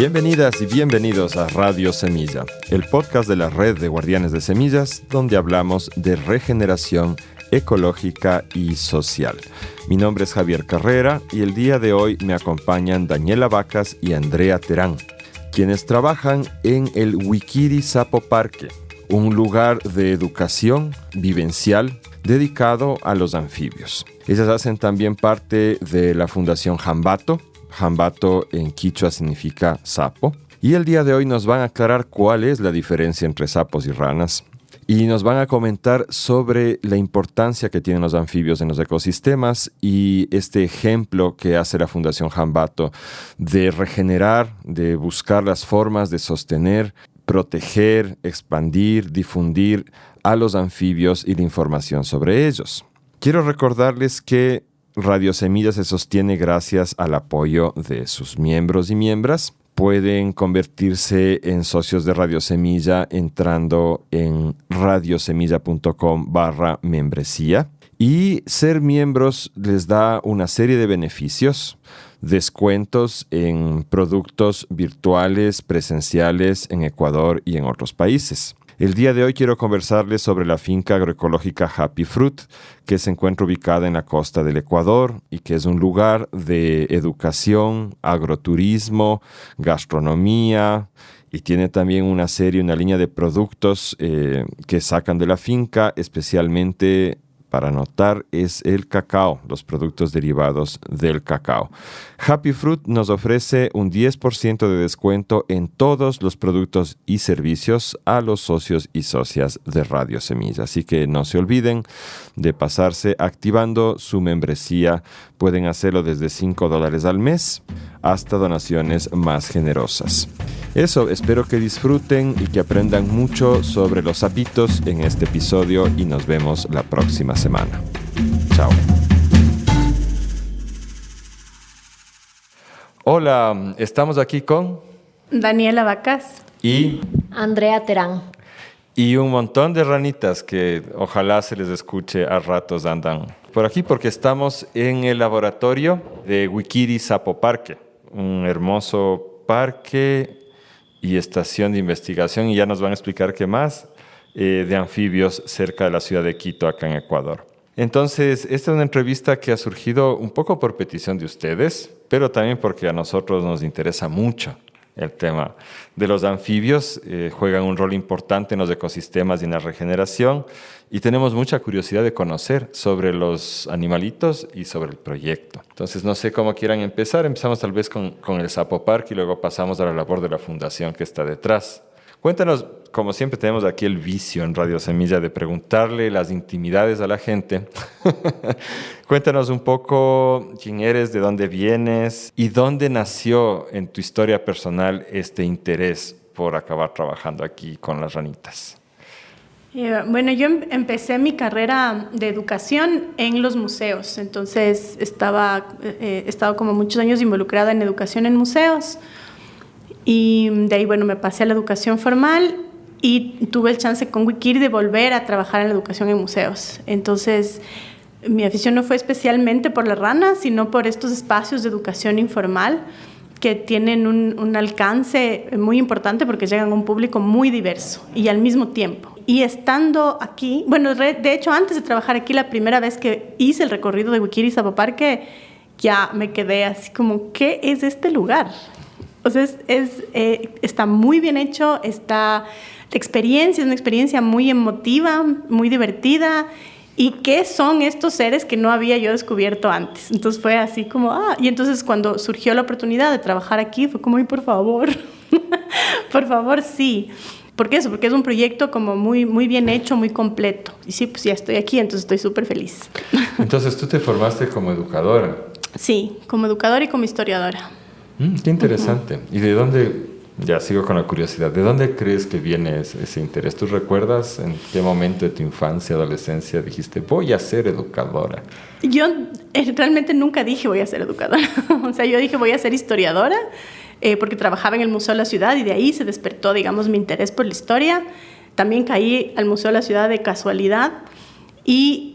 Bienvenidas y bienvenidos a Radio Semilla, el podcast de la Red de Guardianes de Semillas, donde hablamos de regeneración ecológica y social. Mi nombre es Javier Carrera y el día de hoy me acompañan Daniela Vacas y Andrea Terán, quienes trabajan en el Wikiri Sapo Parque, un lugar de educación vivencial dedicado a los anfibios. Ellas hacen también parte de la Fundación Jambato. Jambato en quichua significa sapo. Y el día de hoy nos van a aclarar cuál es la diferencia entre sapos y ranas. Y nos van a comentar sobre la importancia que tienen los anfibios en los ecosistemas y este ejemplo que hace la Fundación Jambato de regenerar, de buscar las formas de sostener, proteger, expandir, difundir a los anfibios y la información sobre ellos. Quiero recordarles que Radio Semilla se sostiene gracias al apoyo de sus miembros y miembras. Pueden convertirse en socios de Radio Semilla entrando en radiosemilla.com/membresía. Y ser miembros les da una serie de beneficios, descuentos en productos virtuales, presenciales en Ecuador y en otros países. El día de hoy quiero conversarles sobre la finca agroecológica Happy Fruit, que se encuentra ubicada en la costa del Ecuador y que es un lugar de educación, agroturismo, gastronomía, y tiene también una línea de productos que sacan de la finca, especialmente para notar es el cacao, los productos derivados del cacao. Happy Fruit nos ofrece un 10% de descuento en todos los productos y servicios a los socios y socias de Radio Semilla. Así que no se olviden de pasarse activando su membresía. Pueden hacerlo desde $5 al mes hasta donaciones más generosas. Eso, espero que disfruten y que aprendan mucho sobre los sapitos en este episodio y nos vemos la próxima semana. Chao. Hola, estamos aquí con Daniela Vacas y Andrea Terán. Y un montón de ranitas que ojalá se les escuche a ratos andan por aquí porque estamos en el laboratorio de Wikiri Sapo Parque, un hermoso parque y estación de investigación, y ya nos van a explicar qué más, de anfibios cerca de la ciudad de Quito, acá en Ecuador. Entonces, esta es una entrevista que ha surgido un poco por petición de ustedes, pero también porque a nosotros nos interesa mucho el tema de los anfibios. Juegan un rol importante en los ecosistemas y en la regeneración, y tenemos mucha curiosidad de conocer sobre los animalitos y sobre el proyecto. Entonces, no sé cómo quieran empezar. Empezamos tal vez con el Sapo Parque y luego pasamos a la labor de la fundación que está detrás. Cuéntanos, como siempre tenemos aquí el vicio en Radio Semilla de preguntarle las intimidades a la gente. Cuéntanos un poco quién eres, de dónde vienes y dónde nació en tu historia personal este interés por acabar trabajando aquí con las ranitas. Bueno, yo empecé mi carrera de educación en los museos, entonces he estado como muchos años involucrada en educación en museos. Y de ahí, bueno, me pasé a la educación formal y tuve el chance con Wikiri de volver a trabajar en la educación en museos. Entonces, mi afición no fue especialmente por las ranas, sino por estos espacios de educación informal que tienen un alcance muy importante porque llegan a un público muy diverso y al mismo tiempo. Y estando aquí, bueno, de hecho, antes de trabajar aquí, la primera vez que hice el recorrido de Wikiri Sapo Parque, ya me quedé así como, ¿qué es este lugar? O sea, está muy bien hecho, es una experiencia muy emotiva, muy divertida. ¿Y qué son estos seres que no había yo descubierto antes? Entonces fue así como, y entonces cuando surgió la oportunidad de trabajar aquí, fue como, por favor, por favor, sí. ¿Por qué eso? Porque es un proyecto como muy, muy bien hecho, muy completo. Y sí, pues ya estoy aquí, entonces estoy súper feliz. Entonces, ¿tú te formaste como educadora? Sí, como educadora y como historiadora. Qué interesante. ¿Y de dónde, ya sigo con la curiosidad, de dónde crees que viene ese interés? ¿Tú recuerdas en qué momento de tu infancia, adolescencia dijiste, voy a ser educadora? Yo realmente nunca dije voy a ser educadora. O sea, yo dije voy a ser historiadora porque trabajaba en el Museo de la Ciudad y de ahí se despertó, digamos, mi interés por la historia. También caí al Museo de la Ciudad de casualidad y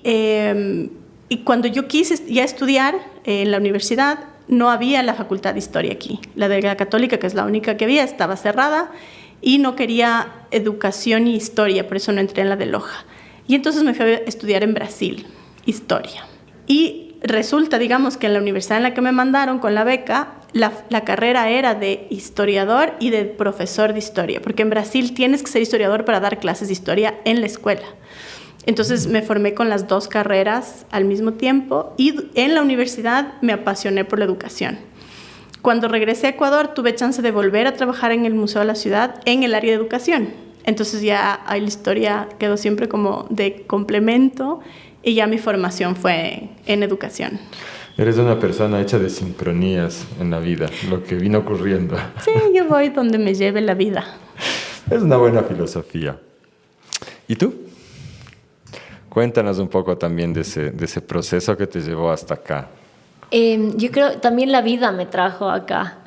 cuando yo quise ya estudiar en la universidad, no había la facultad de historia aquí. La de la Católica, que es la única que había, estaba cerrada y no quería educación y historia, por eso no entré en la de Loja. Y entonces me fui a estudiar en Brasil, historia. Y resulta, digamos, que en la universidad en la que me mandaron con la beca, la carrera era de historiador y de profesor de historia, porque en Brasil tienes que ser historiador para dar clases de historia en la escuela. Entonces me formé con las dos carreras al mismo tiempo y en la universidad me apasioné por la educación. Cuando regresé a Ecuador tuve chance de volver a trabajar en el Museo de la Ciudad en el área de educación. Entonces ya ahí la historia quedó siempre como de complemento y ya mi formación fue en educación. Eres una persona hecha de sincronías en la vida, lo que vino ocurriendo. Sí, yo voy donde me lleve la vida. Es una buena filosofía. ¿Y tú? Cuéntanos un poco también de ese proceso que te llevó hasta acá. Yo creo también la vida me trajo acá.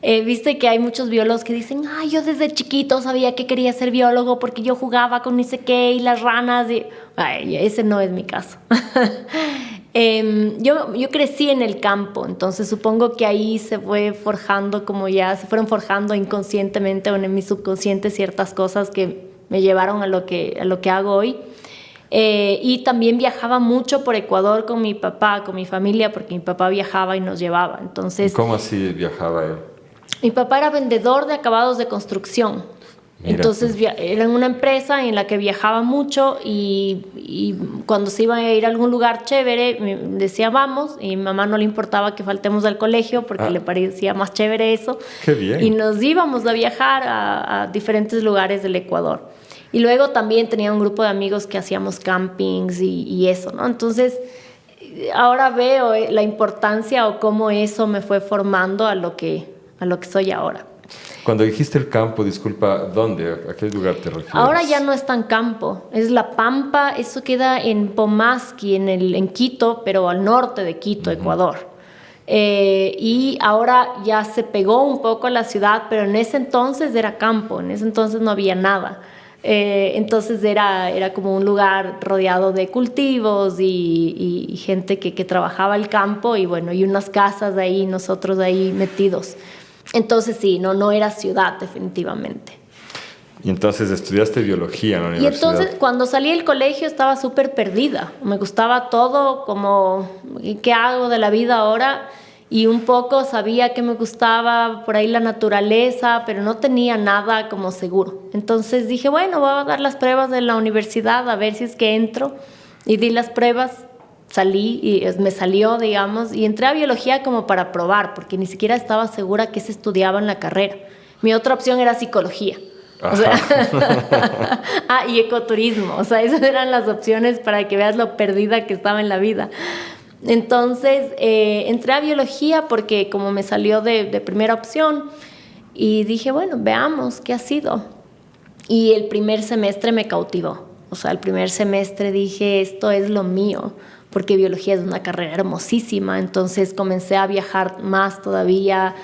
Viste que hay muchos biólogos que dicen, yo desde chiquito sabía que quería ser biólogo porque yo jugaba con ni sé qué y las ranas. Ese no es mi caso. Yo crecí en el campo, entonces supongo que ahí se fue forjando, se fueron forjando inconscientemente o en mi subconsciente ciertas cosas que me llevaron a lo que hago hoy. Y también viajaba mucho por Ecuador con mi papá, con mi familia, porque mi papá viajaba y nos llevaba. Entonces, ¿cómo así viajaba él? Mi papá era vendedor de acabados de construcción. Mira. Entonces era en una empresa en la que viajaba mucho y cuando se iba a ir a algún lugar chévere decía vamos, y a mi mamá no le importaba que faltemos al colegio porque le parecía más chévere eso. ¡Qué bien! Y nos íbamos a viajar a diferentes lugares del Ecuador. Y luego también tenía un grupo de amigos que hacíamos campings y eso, ¿no? Entonces, ahora veo la importancia o cómo eso me fue formando a lo que soy ahora. Cuando dijiste el campo, disculpa, ¿dónde? ¿A qué lugar te refieres? Ahora ya no es tan campo, es La Pampa, eso queda en Pomasqui, en Quito, pero al norte de Quito, Ecuador. Y ahora ya se pegó un poco a la ciudad, pero en ese entonces era campo, en ese entonces no había nada. Entonces era como un lugar rodeado de cultivos y gente que trabajaba el campo y bueno, y unas casas ahí, nosotros ahí metidos. Entonces sí, no era ciudad definitivamente. Y entonces estudiaste biología en la universidad. Y entonces cuando salí del colegio estaba súper perdida. Me gustaba todo, como ¿qué hago de la vida ahora? Y un poco sabía que me gustaba por ahí la naturaleza, pero no tenía nada como seguro. Entonces dije, bueno, voy a dar las pruebas de la universidad a ver si es que entro. Y di las pruebas, salí y me salió, digamos, y entré a biología como para probar, porque ni siquiera estaba segura que se estudiaba en la carrera. Mi otra opción era psicología. O sea, y ecoturismo. O sea, esas eran las opciones para que veas lo perdida que estaba en la vida. Entonces entré a biología porque como me salió de primera opción y dije, bueno, veamos qué ha sido. Y el primer semestre me cautivó. O sea, el primer semestre dije, esto es lo mío, porque biología es una carrera hermosísima. Entonces comencé a viajar más todavía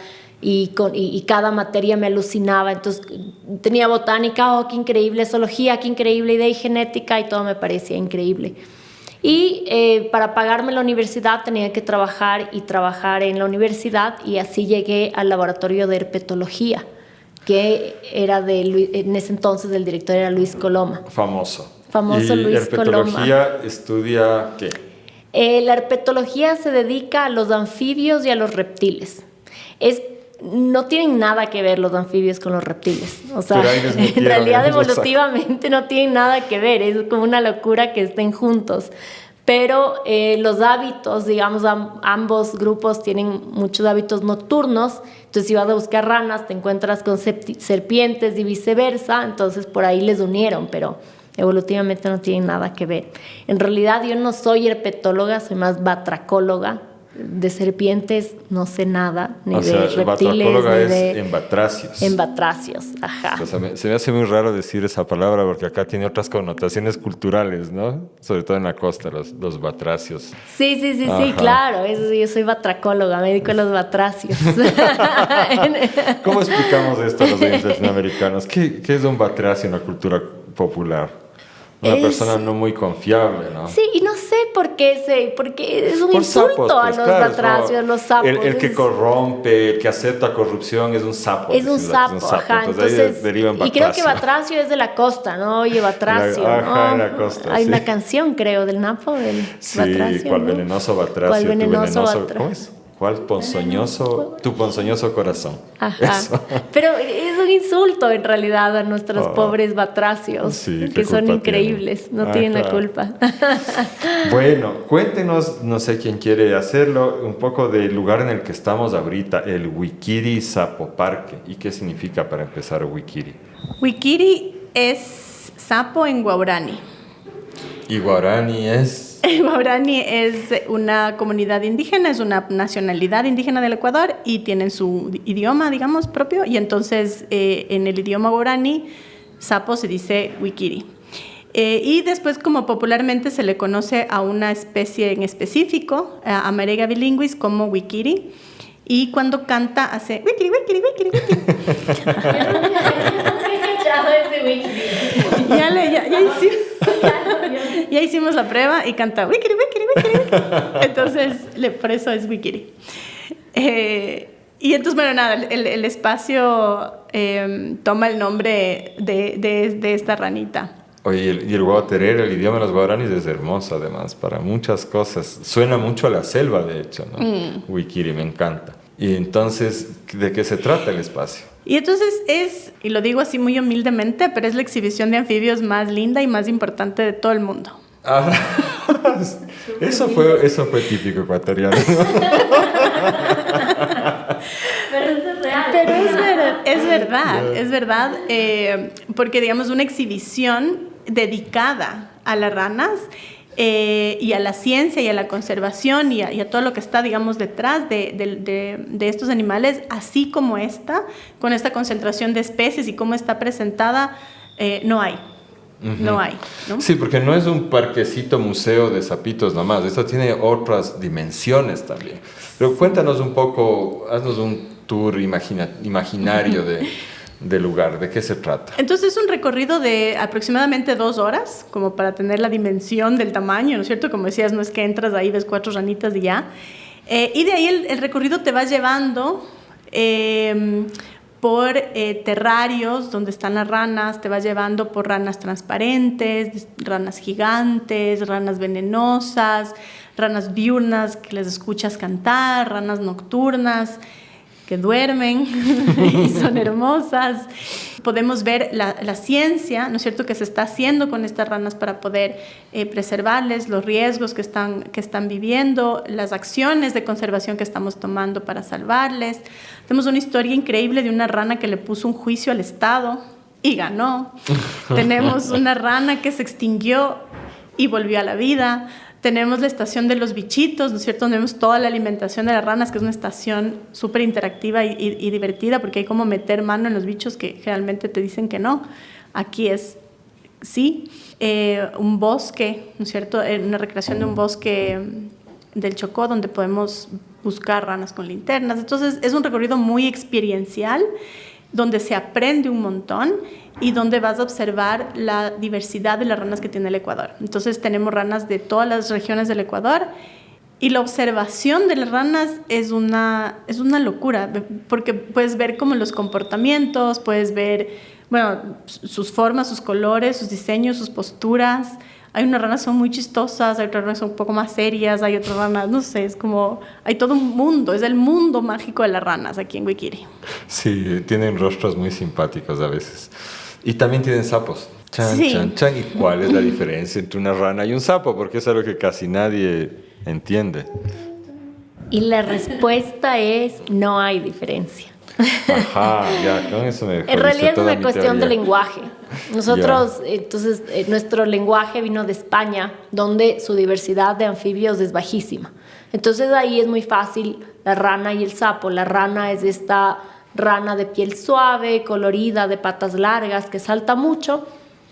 y cada materia me alucinaba. Entonces tenía botánica, qué increíble, zoología, qué increíble, idea y genética, y todo me parecía increíble. Y para pagarme la universidad tenía que trabajar en la universidad, y así llegué al laboratorio de herpetología, que era en ese entonces el director era Luis Coloma. Famoso ¿Y Luis Coloma. ¿Herpetología estudia qué? La herpetología se dedica a los anfibios y a los reptiles. No tienen nada que ver los anfibios con los reptiles. O sea, en realidad evolutivamente no tienen nada que ver. Es como una locura que estén juntos. Pero los hábitos, digamos, ambos grupos tienen muchos hábitos nocturnos. Entonces, si vas a buscar ranas, te encuentras con serpientes y viceversa. Entonces, por ahí les unieron, pero evolutivamente no tienen nada que ver. En realidad, yo no soy herpetóloga, soy más batracóloga. De serpientes no sé nada, ni de reptiles, ni de... en batracios. En batracios, ajá. O sea, se me hace muy raro decir esa palabra porque acá tiene otras connotaciones culturales, ¿no? Sobre todo en la costa, los batracios. Sí, claro. Eso sí, yo soy batracóloga, me dedico a los batracios. ¿Cómo explicamos esto a los oyentes latinoamericanos? ¿Qué es un batracio en la cultura popular? Una persona no muy confiable, ¿no? Sí, y no sé, por qué porque es un Por insulto sapos, a pues, los claro, batracios, a los sapos. El que corrompe, el que acepta corrupción es un sapo. Es un sapo, ajá. Entonces, ahí derivan y creo que batracio es de la costa, ¿no? Oye, batracio, Ajá, ¿no? en la costa, Hay sí. una canción, creo, del Napo, del Sí, batracio, cuál ¿no? venenoso batracio, ¿Cuál venenoso tu venenoso, batracio? ¿cómo es? ¿Cuál ponzoñoso, tu ponzoñoso corazón? Ajá. Eso. Pero es un insulto en realidad a nuestros pobres batracios, Sí, que son culpa increíbles, tienen? no tienen Claro. la culpa. Bueno, cuéntenos, no sé quién quiere hacerlo, un poco del lugar en el que estamos ahorita, el Wikiri Sapo Parque. ¿Y qué significa para empezar Wikiri? Wikiri es sapo en guaraní. Y guaraní es... Guaraní es una comunidad indígena, es una nacionalidad indígena del Ecuador y tienen su idioma, digamos, propio. Y entonces en el idioma guaraní, sapo se dice wikiri. Y después, como popularmente se le conoce a una especie en específico, a Amarega bilinguis, como wikiri. Y cuando canta hace wikiri, wikiri, wikiri, wikiri. Ya hicimos la prueba y canta wikiri, wikiri, wikiri. Entonces, por eso es wikiri. Y entonces, bueno, nada, el espacio toma el nombre de esta ranita. Oye, y el guaterero, el idioma de los guaraníes es hermoso además, para muchas cosas. Suena mucho a la selva, de hecho, ¿no? Wikiri, me encanta. Y entonces, ¿de qué se trata el espacio? Y entonces y lo digo así muy humildemente, pero es la exhibición de anfibios más linda y más importante de todo el mundo. Ah, eso fue típico ecuatoriano. Pero eso es real. Pero es verdad, porque digamos una exhibición dedicada a las ranas y a la ciencia y a la conservación y a todo lo que está, digamos, detrás de estos animales, así como con esta concentración de especies y cómo está presentada, no hay. No hay, ¿no? Sí, porque no es un parquecito museo de sapitos nomás, esto tiene otras dimensiones también. Pero cuéntanos un poco, haznos un tour imaginario del lugar, ¿de qué se trata? Entonces es un recorrido de aproximadamente 2 horas, como para tener la dimensión del tamaño, ¿no es cierto? Como decías, no es que entras ahí, ves 4 ranitas y ya. Y de ahí el recorrido te va llevando por terrarios donde están las ranas, te va llevando por ranas transparentes, ranas gigantes, ranas venenosas, ranas diurnas que les escuchas cantar, ranas nocturnas que duermen y son hermosas. Podemos ver la ciencia, ¿no es cierto?, que se está haciendo con estas ranas para poder preservarles, los riesgos que están viviendo, las acciones de conservación que estamos tomando para salvarles. Tenemos una historia increíble de una rana que le puso un juicio al Estado y ganó. Tenemos una rana que se extinguió y volvió a la vida. Tenemos la estación de los bichitos, ¿no es cierto? Donde vemos toda la alimentación de las ranas, que es una estación súper interactiva y divertida, porque hay como meter mano en los bichos que generalmente te dicen que no. Aquí es sí. Un bosque, ¿no es cierto? Una recreación de un bosque del Chocó, donde podemos buscar ranas con linternas. Entonces, es un recorrido muy experiencial, donde se aprende un montón y donde vas a observar la diversidad de las ranas que tiene el Ecuador. Entonces tenemos ranas de todas las regiones del Ecuador y la observación de las ranas es una locura, porque puedes ver como los comportamientos, puedes ver, bueno, sus formas, sus colores, sus diseños, sus posturas. Hay unas ranas que son muy chistosas, hay otras ranas que son un poco más serias, hay otras ranas, no sé, es como, hay todo un mundo, es el mundo mágico de las ranas aquí en Wikiri. Sí, tienen rostros muy simpáticos a veces. Y también tienen sapos. Chan, Sí. chan, chan. ¿Y cuál es la diferencia entre una rana y un sapo? Porque es algo que casi nadie entiende. Y la respuesta es: no hay diferencia. Ajá, ya, con eso me En realidad es toda una mi cuestión de teoría. lenguaje. Nosotros, entonces, nuestro lenguaje vino de España, donde su diversidad de anfibios es bajísima. Entonces ahí es muy fácil la rana y el sapo. La rana es esta rana de piel suave, colorida, de patas largas, que salta mucho.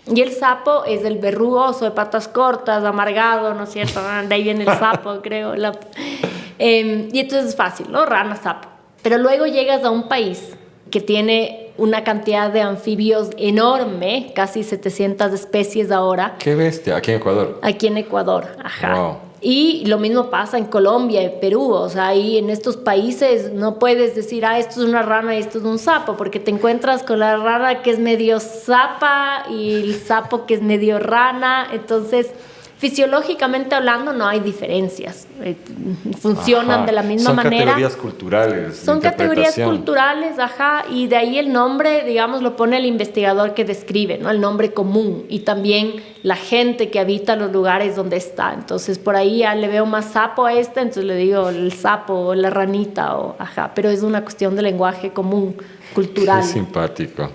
Y el sapo es el verrugoso, de patas cortas, amargado, ¿no es cierto? De ahí viene el sapo, creo. Y entonces es fácil, ¿no? Rana, sapo. Pero luego llegas a un país que tiene una cantidad de anfibios enorme, casi 700 especies ahora. ¡Qué bestia! Aquí en Ecuador. Aquí en Ecuador, ajá. Wow. Y lo mismo pasa en Colombia, en Perú, o sea, ahí en estos países no puedes decir, esto es una rana y esto es un sapo, porque te encuentras con la rana que es medio sapa y el sapo que es medio rana, entonces fisiológicamente hablando no hay diferencias, funcionan de la misma manera. Son categorías culturales. Son categorías culturales, y de ahí el nombre, digamos, lo pone el investigador que describe, ¿no? El nombre común y también la gente que habita los lugares donde está. Entonces, por ahí ya le veo más sapo a entonces le digo el sapo o la ranita, pero es una cuestión de lenguaje común, cultural. Qué simpático.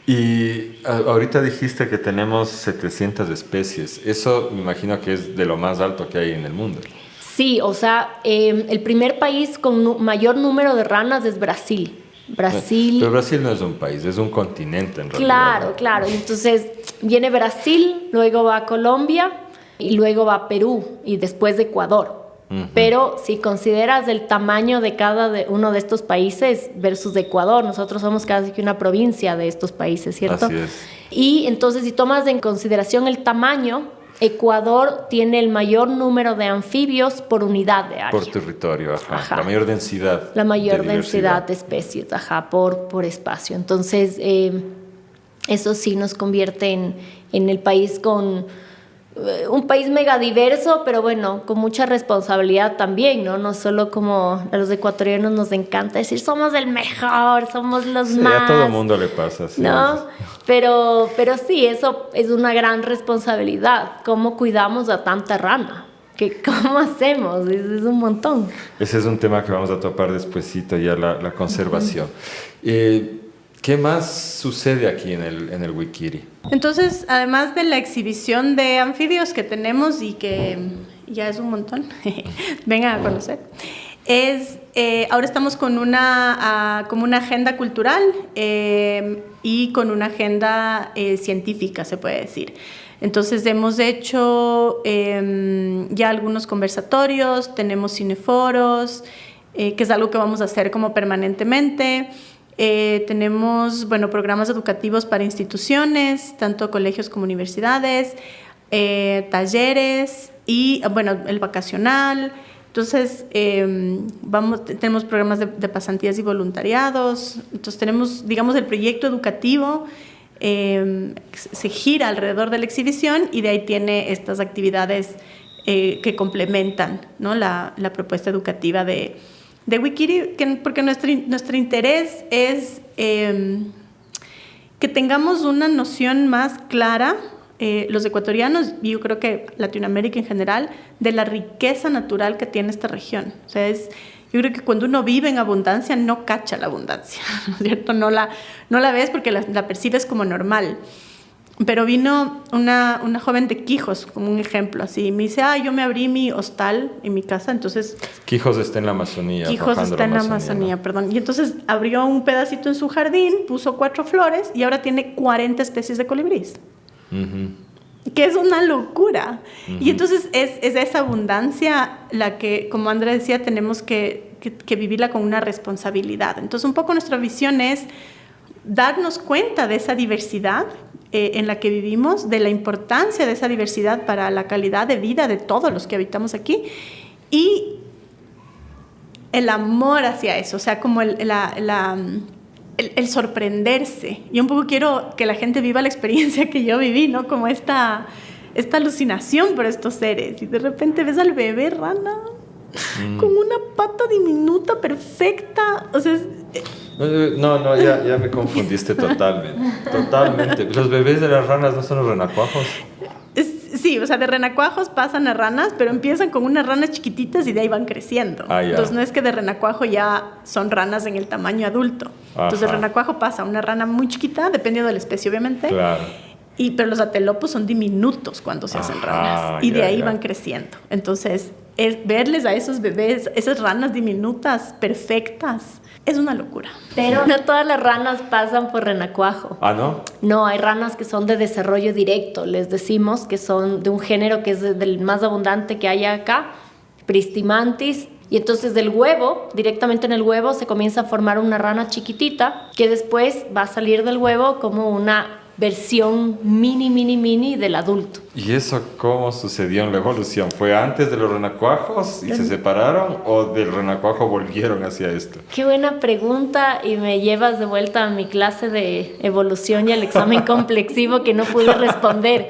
Y ahorita dijiste que tenemos 700 especies. Eso me imagino que es de lo más alto que hay en el mundo. Sí, o sea, el primer país con mayor número de ranas es Brasil. Pero Brasil no es un país, es un continente en realidad. Claro. Entonces viene Brasil, luego va Colombia y luego va Perú y después de Ecuador. Pero si consideras el tamaño de cada uno de estos países versus Ecuador, nosotros somos casi que una provincia de estos países, ¿cierto? Así es. Y entonces si tomas en consideración el tamaño, Ecuador tiene el mayor número de anfibios por unidad de área. Por territorio, la mayor densidad. La mayor densidad de especies, por espacio. Entonces, eso sí nos convierte en el país con un país megadiverso, pero bueno, con mucha responsabilidad también, ¿no? No solo como a los ecuatorianos nos encanta decir somos el mejor, somos los más. A todo el mundo le pasa, sí. ¿No? Pero sí, eso es una gran responsabilidad. ¿Cómo cuidamos a tanta rana? ¿Cómo hacemos? Es un montón. Ese es un tema que vamos a topar despuesito, ya la conservación. ¿Qué más sucede aquí en el Wikiri? Entonces, además de la exhibición de anfibios que tenemos y que ya es un montón, vengan a conocer, ahora estamos con como una agenda cultural y con una agenda científica, se puede decir. Entonces hemos hecho ya algunos conversatorios, tenemos cineforos, que es algo que vamos a hacer como permanentemente. Tenemos, programas educativos para instituciones, tanto colegios como universidades, talleres y, el vacacional. Entonces, tenemos programas de pasantías y voluntariados. Entonces, tenemos, digamos, el proyecto educativo se gira alrededor de la exhibición y de ahí tiene estas actividades que complementan, ¿no? la propuesta educativa de Wikiri, porque nuestro interés es que tengamos una noción más clara, los ecuatorianos, y yo creo que Latinoamérica en general, de la riqueza natural que tiene esta región. O sea, yo creo que cuando uno vive en abundancia, no cacha la abundancia, ¿no es cierto? No la ves porque la percibes como normal. Pero vino una joven de Quijos, como un ejemplo, así. Me dice, yo me abrí mi hostal en mi casa, entonces... Quijos está en la Amazonía. Quijos está en la Amazonía, ¿no? Perdón. Y entonces abrió un pedacito en su jardín, puso 4 flores y ahora tiene 40 especies de colibríes. Que es una locura. Y entonces es esa abundancia la que, como Andrea decía, tenemos que vivirla con una responsabilidad. Entonces un poco nuestra visión es darnos cuenta de esa diversidad en la que vivimos, de la importancia de esa diversidad para la calidad de vida de todos los que habitamos aquí y el amor hacia eso, o sea, como el sorprenderse. Yo un poco quiero que la gente viva la experiencia que yo viví, ¿no? Como esta alucinación por estos seres y de repente ves al bebé rana con una pata diminuta, perfecta, o sea... No, ya me confundiste totalmente. ¿Los bebés de las ranas no son los renacuajos? Sí, o sea, de renacuajos pasan a ranas, pero empiezan con unas ranas chiquititas y de ahí van creciendo. Entonces no es que de renacuajo ya son ranas en el tamaño adulto. Entonces de renacuajo pasa una rana muy chiquita, dependiendo de la especie obviamente. Claro. Pero los atelopos son diminutos cuando se hacen ranas y de ahí van creciendo. Entonces es verles a esos bebés, esas ranas diminutas, perfectas, es una locura. Pero no todas las ranas pasan por renacuajo. ¿No? No, hay ranas que son de desarrollo directo, les decimos, que son de un género que es del más abundante que hay acá, Pristimantis. Y entonces del huevo, directamente en el huevo, se comienza a formar una rana chiquitita que después va a salir del huevo como una versión mini del adulto. ¿Y eso cómo sucedió en la evolución? ¿Fue antes de los renacuajos y se separaron o del renacuajo volvieron hacia esto? Qué buena pregunta y me llevas de vuelta a mi clase de evolución y al examen complexivo que no pude responder.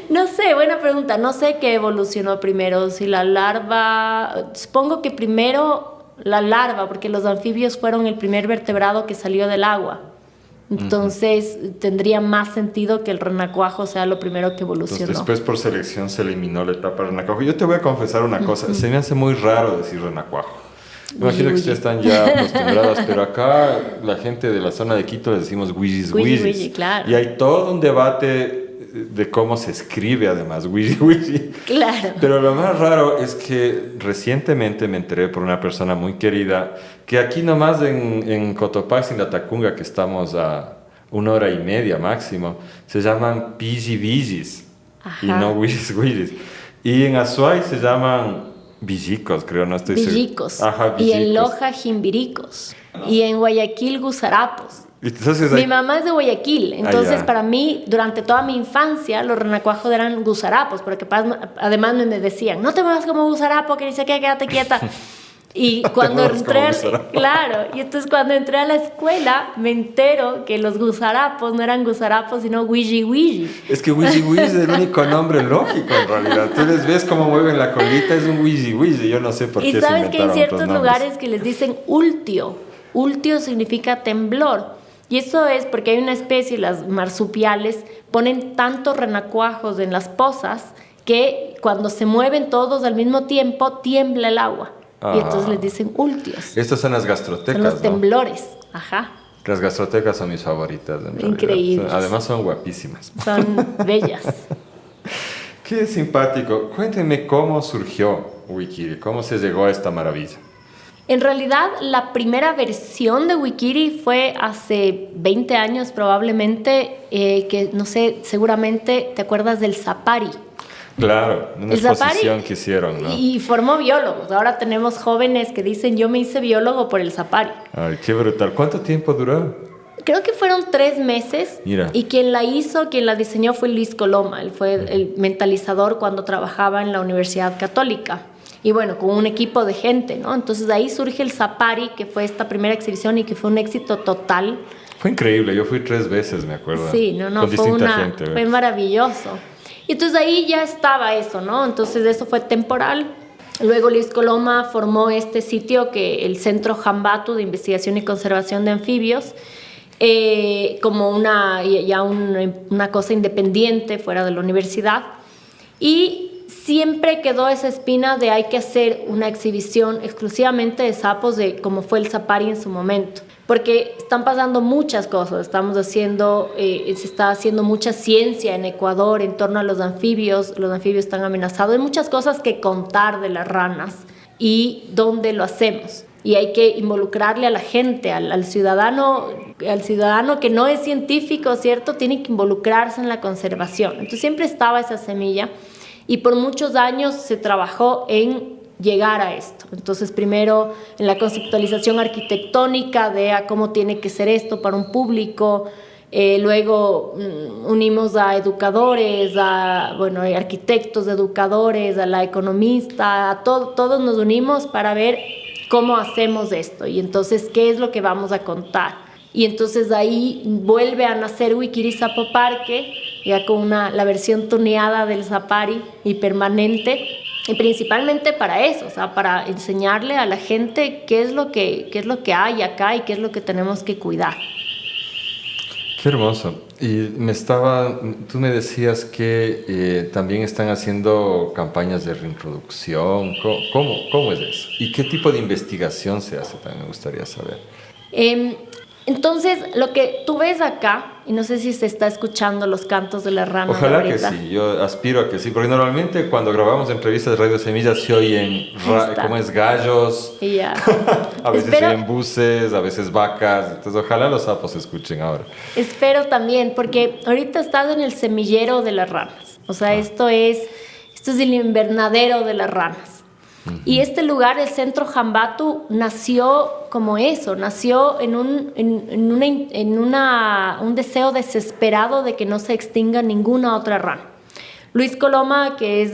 No sé, buena pregunta. No sé qué evolucionó primero, si la larva... Supongo que primero la larva, porque los anfibios fueron el primer vertebrado que salió del agua. Entonces, tendría más sentido que el renacuajo sea lo primero que evolucionó. Entonces, después por selección se eliminó la etapa del renacuajo. Yo te voy a confesar una cosa, se me hace muy raro decir renacuajo. Me imagino que ustedes están ya acostumbradas, pero acá la gente de la zona de Quito les decimos huillis. Claro. Y hay todo un debate de cómo se escribe además, huilli. Claro. Pero lo más raro es que recientemente me enteré por una persona muy querida que aquí nomás en Cotopaxi, en la Tacunga, que estamos a 1 hora y media máximo, se llaman pillis y no huillis. Y en Azuay se llaman villicos, creo, no estoy seguro. Villicos. Ajá, villicos. Y en Loja, jimbiricos. Y en Guayaquil, gusarapos. Entonces, mi mamá es de Guayaquil, entonces para mí, durante toda mi infancia, los renacuajos eran gusarapos, porque además me decían, no te muevas como gusarapo, que dice que quédate quieta. Y cuando entré, claro, y entonces cuando entré a la escuela, me entero que los gusarapos no eran gusarapos, sino huilli. Es que huilli es el único nombre lógico en realidad. Tú les ves cómo mueven la colita, es un huilli. Yo no sé por qué se inventaron otros nombres. Y sabes que hay ciertos lugares que les dicen ultio. Ultio significa temblor. Y eso es porque hay una especie, las marsupiales, ponen tantos renacuajos en las pozas que cuando se mueven todos al mismo tiempo, tiembla el agua. Y entonces les dicen ultios. Estas son las gastrotecas, son los temblores. Ajá. Las gastrotecas son mis favoritas. Increíbles. Además son guapísimas. Son bellas. Qué simpático. Cuéntenme cómo surgió Wikiri, cómo se llegó a esta maravilla. En realidad, la primera versión de Wikiri fue hace 20 años probablemente, que no sé, seguramente te acuerdas del Zapari. Claro, una exposición que hicieron, ¿no? Y formó biólogos. Ahora tenemos jóvenes que dicen, yo me hice biólogo por el Zapari. Ay, qué brutal. ¿Cuánto tiempo duró? Creo que fueron 3 meses. Mira. Y quien la diseñó fue Luis Coloma. Él fue el mentalizador cuando trabajaba en la Universidad Católica. Y bueno, con un equipo de gente, ¿no? Entonces de ahí surge el Zapari, que fue esta primera exhibición y que fue un éxito total. Fue increíble, yo fui 3 veces, me acuerdo. Sí, con distinta gente. Fue maravilloso. Y entonces ahí ya estaba eso, ¿no? Entonces eso fue temporal. Luego Luis Coloma formó este sitio, el Centro Jambatu de Investigación y Conservación de Anfibios, como una cosa independiente fuera de la universidad. Y siempre quedó esa espina de hay que hacer una exhibición exclusivamente de sapos, como fue el Zapari en su momento. Porque están pasando muchas cosas, se está haciendo mucha ciencia en Ecuador en torno a los anfibios están amenazados, hay muchas cosas que contar de las ranas y dónde lo hacemos. Y hay que involucrarle a la gente, al ciudadano que no es científico, ¿cierto? Tiene que involucrarse en la conservación. Entonces siempre estaba esa semilla y por muchos años se trabajó en llegar a esto. Entonces, primero en la conceptualización arquitectónica de cómo tiene que ser esto para un público, luego unimos a educadores, arquitectos, educadores, a la economista, todos nos unimos para ver cómo hacemos esto y entonces qué es lo que vamos a contar. Y entonces ahí vuelve a nacer Wikiri Sapo Parque, ya con la versión tuneada del Zapari y permanente. Y principalmente para eso, para enseñarle a la gente qué es lo que hay acá y qué es lo que tenemos que cuidar. Qué hermoso. Y tú me decías que también están haciendo campañas de reintroducción. ¿Cómo es eso? ¿Y qué tipo de investigación se hace? También me gustaría saber. Entonces, lo que tú ves acá, y no sé si se está escuchando los cantos de la rana. Ojalá que sí, yo aspiro a que sí, porque normalmente cuando grabamos entrevistas de Radio Semillas se oyen como es gallos, a veces se oyen buses, a veces vacas, entonces ojalá los sapos se escuchen ahora. Espero también, porque ahorita estás en el semillero de las ranas, esto es el invernadero de las ranas. Y este lugar, el Centro Jambatu, nació como eso, nació en un deseo desesperado de que no se extinga ninguna otra rana. Luis Coloma, que es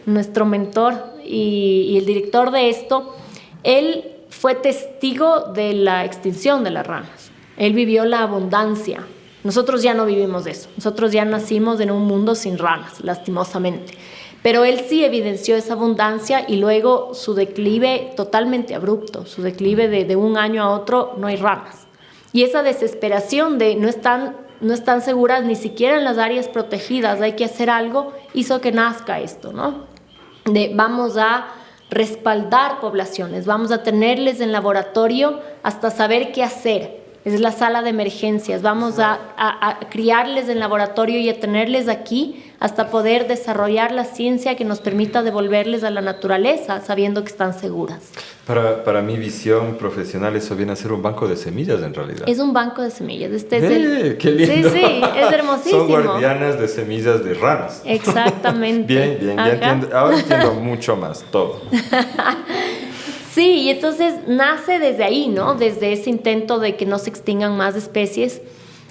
nuestro mentor y el director de esto, él fue testigo de la extinción de las ranas. Él vivió la abundancia. Nosotros ya no vivimos eso. Nosotros ya nacimos en un mundo sin ranas, lastimosamente. Pero él sí evidenció esa abundancia y luego su declive totalmente abrupto, su declive de un año a otro, no hay ranas. Y esa desesperación de no están seguras ni siquiera en las áreas protegidas, hay que hacer algo, hizo que nazca esto, ¿no? Vamos a respaldar poblaciones, vamos a tenerles en laboratorio hasta saber qué hacer. Es la sala de emergencias, vamos a criarles en laboratorio y a tenerles aquí hasta poder desarrollar la ciencia que nos permita devolverles a la naturaleza sabiendo que están seguras. Para mi visión profesional eso viene a ser un banco de semillas en realidad. Es un banco de semillas. ¡Qué lindo! Sí, es hermosísimo. Son guardianas de semillas de ranas. Exactamente. Bien, ya entiendo, ahora entiendo mucho más todo. Sí, y entonces nace desde ahí, ¿no? Desde ese intento de que no se extingan más especies.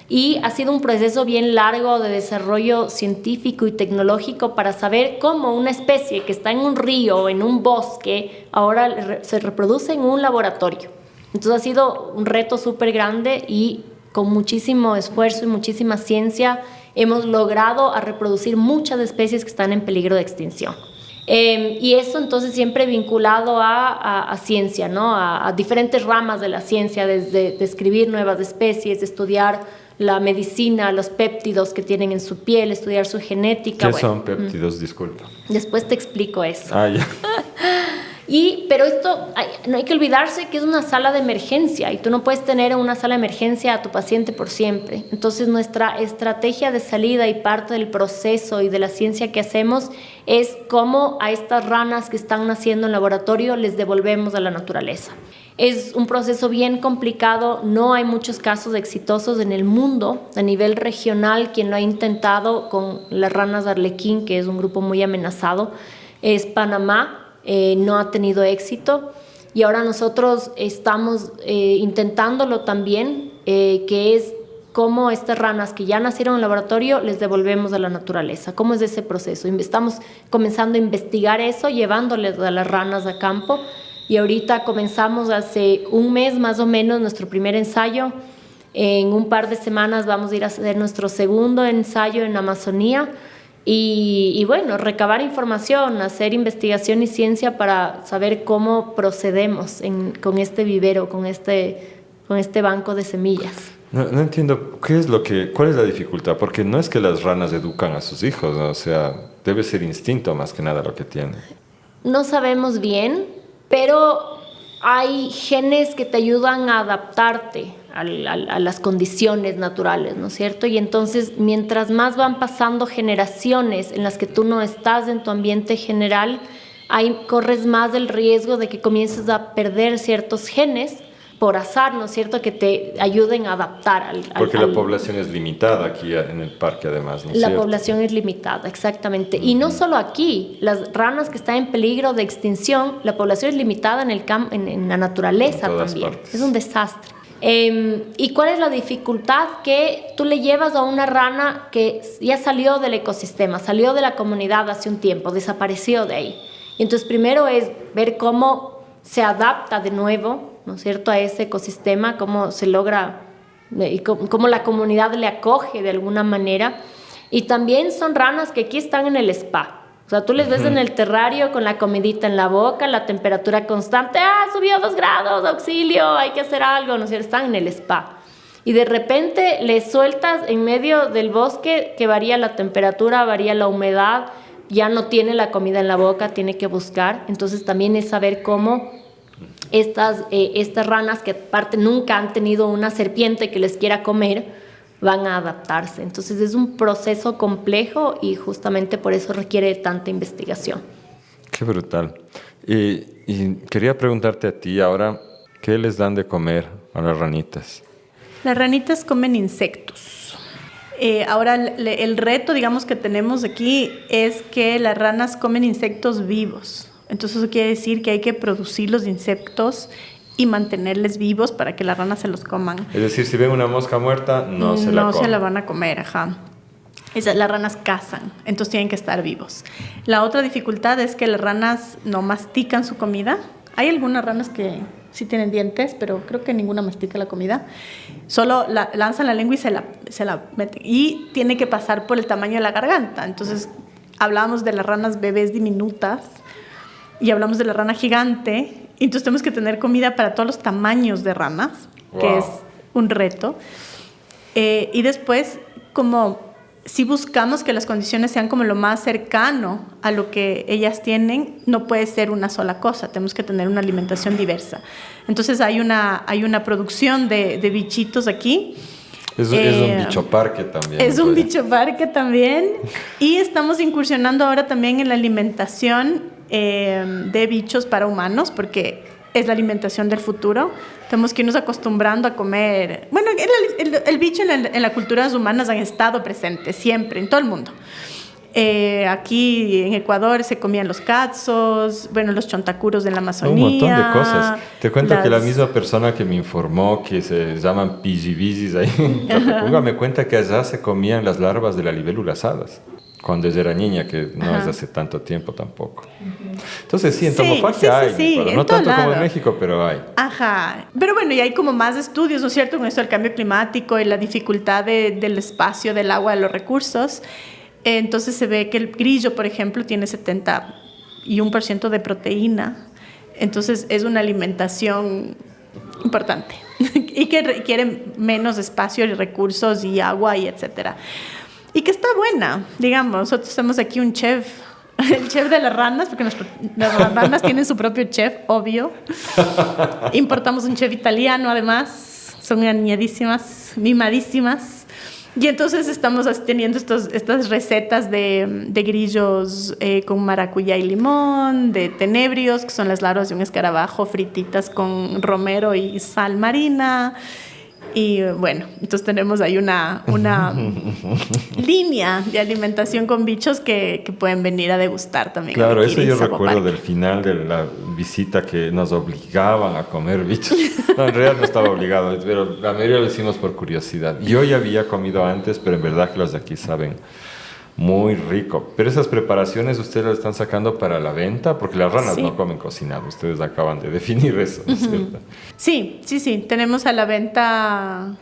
Y ha sido un proceso bien largo de desarrollo científico y tecnológico para saber cómo una especie que está en un río o en un bosque ahora se reproduce en un laboratorio. Entonces ha sido un reto súper grande y con muchísimo esfuerzo y muchísima ciencia hemos logrado a reproducir muchas especies que están en peligro de extinción. Y eso entonces siempre vinculado a ciencia, ¿no? A diferentes ramas de la ciencia, desde describir nuevas especies, estudiar la medicina, los péptidos que tienen en su piel, estudiar su genética. ¿Qué son péptidos? Disculpa. Después te explico eso. Ya. Pero esto, no hay que olvidarse que es una sala de emergencia y tú no puedes tener en una sala de emergencia a tu paciente por siempre. Entonces nuestra estrategia de salida y parte del proceso y de la ciencia que hacemos es cómo a estas ranas que están naciendo en laboratorio les devolvemos a la naturaleza. Es un proceso bien complicado, no hay muchos casos exitosos en el mundo. A nivel regional, quien lo ha intentado con las ranas de arlequín, que es un grupo muy amenazado, es Panamá. No ha tenido éxito y ahora nosotros estamos intentándolo también, que es cómo estas ranas que ya nacieron en el laboratorio les devolvemos a la naturaleza. ¿Cómo es ese proceso? Estamos comenzando a investigar eso, llevándoles a las ranas a campo y ahorita comenzamos hace un mes más o menos nuestro primer ensayo. En un par de semanas vamos a ir a hacer nuestro segundo ensayo en Amazonía. Y bueno, recabar información, hacer investigación y ciencia para saber cómo procedemos con este vivero, con este banco de semillas. No entiendo, ¿cuál es la dificultad? Porque no es que las ranas educan a sus hijos, ¿no? O sea, debe ser instinto más que nada lo que tienen. No sabemos bien, pero hay genes que te ayudan a adaptarte a las condiciones naturales, ¿no es cierto? Y entonces, mientras más van pasando generaciones en las que tú no estás en tu ambiente general, corres más el riesgo de que comiences a perder ciertos genes por azar, ¿no es cierto?, que te ayuden a adaptar Porque la población es limitada aquí en el parque, además, ¿no es cierto? La población es limitada, exactamente. Y no solo aquí, las ranas que están en peligro de extinción, la población es limitada en la naturaleza también. Partes. Es un desastre. ¿Y cuál es la dificultad? Que tú le llevas a una rana que ya salió del ecosistema, salió de la comunidad hace un tiempo, desapareció de ahí. Y entonces primero es ver cómo se adapta de nuevo, ¿no es cierto?, a ese ecosistema, cómo se logra, y cómo la comunidad le acoge de alguna manera. Y también son ranas que aquí están en el spa. O sea, tú les ves en el terrario con la comidita en la boca, la temperatura constante, subió 2 grados, auxilio, hay que hacer algo, ¿no es cierto? Están en el spa. Y de repente les sueltas en medio del bosque que varía la temperatura, varía la humedad, ya no tiene la comida en la boca, tiene que buscar. Entonces también es saber cómo estas ranas que aparte nunca han tenido una serpiente que les quiera comer, van a adaptarse. Entonces es un proceso complejo y justamente por eso requiere tanta investigación. Qué brutal. Y quería preguntarte a ti ahora, ¿qué les dan de comer a las ranitas? Las ranitas comen insectos. Ahora el reto, digamos, que tenemos aquí es que las ranas comen insectos vivos. Entonces eso quiere decir que hay que producir los insectos y mantenerles vivos para que las ranas se los coman. Es decir, si ven una mosca muerta, no se la comen. No se la van a comer, ajá. Las ranas cazan, entonces tienen que estar vivos. La otra dificultad es que las ranas no mastican su comida. Hay algunas ranas que sí tienen dientes, pero creo que ninguna mastica la comida. Solo lanzan la lengua y se la meten. Y tiene que pasar por el tamaño de la garganta. Entonces, hablamos de las ranas bebés diminutas y hablamos de la rana gigante. Entonces, tenemos que tener comida para todos los tamaños de ranas, que es un reto. Y después, como si buscamos que las condiciones sean como lo más cercano a lo que ellas tienen, no puede ser una sola cosa, tenemos que tener una alimentación diversa. Entonces hay una producción de bichitos aquí. Es un bicho parque también. Es un bicho parque también. Y estamos incursionando ahora también en la alimentación de bichos para humanos, porque es la alimentación del futuro. Tenemos que irnos acostumbrando a comer. Bueno, el bicho en las culturas humanas han estado presentes siempre, en todo el mundo. Aquí en Ecuador se comían los cazos, bueno, los chontacuros de la Amazonía. Un montón de cosas. Te cuento que la misma persona que me informó que se llaman pijibisis ahí, me cuenta que allá se comían las larvas de la libélula asadas. Cuando ella era niña, que no es hace tanto tiempo tampoco. Entonces sí, en Tomofagia hay, sí, no tanto como en México, pero hay. Ajá, pero bueno, y hay como más estudios, ¿no es cierto?, con esto del cambio climático y la dificultad del espacio, del agua, de los recursos. Entonces se ve que el grillo, por ejemplo, tiene 71% de proteína. Entonces es una alimentación importante y que requiere menos espacio y recursos y agua y etcétera. Y que está buena, digamos. Nosotros tenemos aquí un chef, el chef de las ranas, porque las ranas tienen su propio chef, obvio. Importamos un chef italiano, además. Son añadísimas, mimadísimas. Y entonces estamos teniendo estas recetas de grillos con maracuyá y limón, de tenebrios, que son las larvas de un escarabajo, frititas con romero y sal marina. Y bueno, entonces tenemos ahí una línea de alimentación con bichos que pueden venir a degustar también. Claro, eso yo recuerdo del final de la visita, que nos obligaban a comer bichos. No, en realidad no estaba obligado, pero la mayoría lo hicimos por curiosidad. Yo ya había comido antes, pero en verdad que los de aquí saben muy rico. Pero esas preparaciones ustedes las están sacando para la venta, porque las ranas no comen cocinado. Ustedes acaban de definir eso, ¿no es cierto? Sí. Tenemos a la venta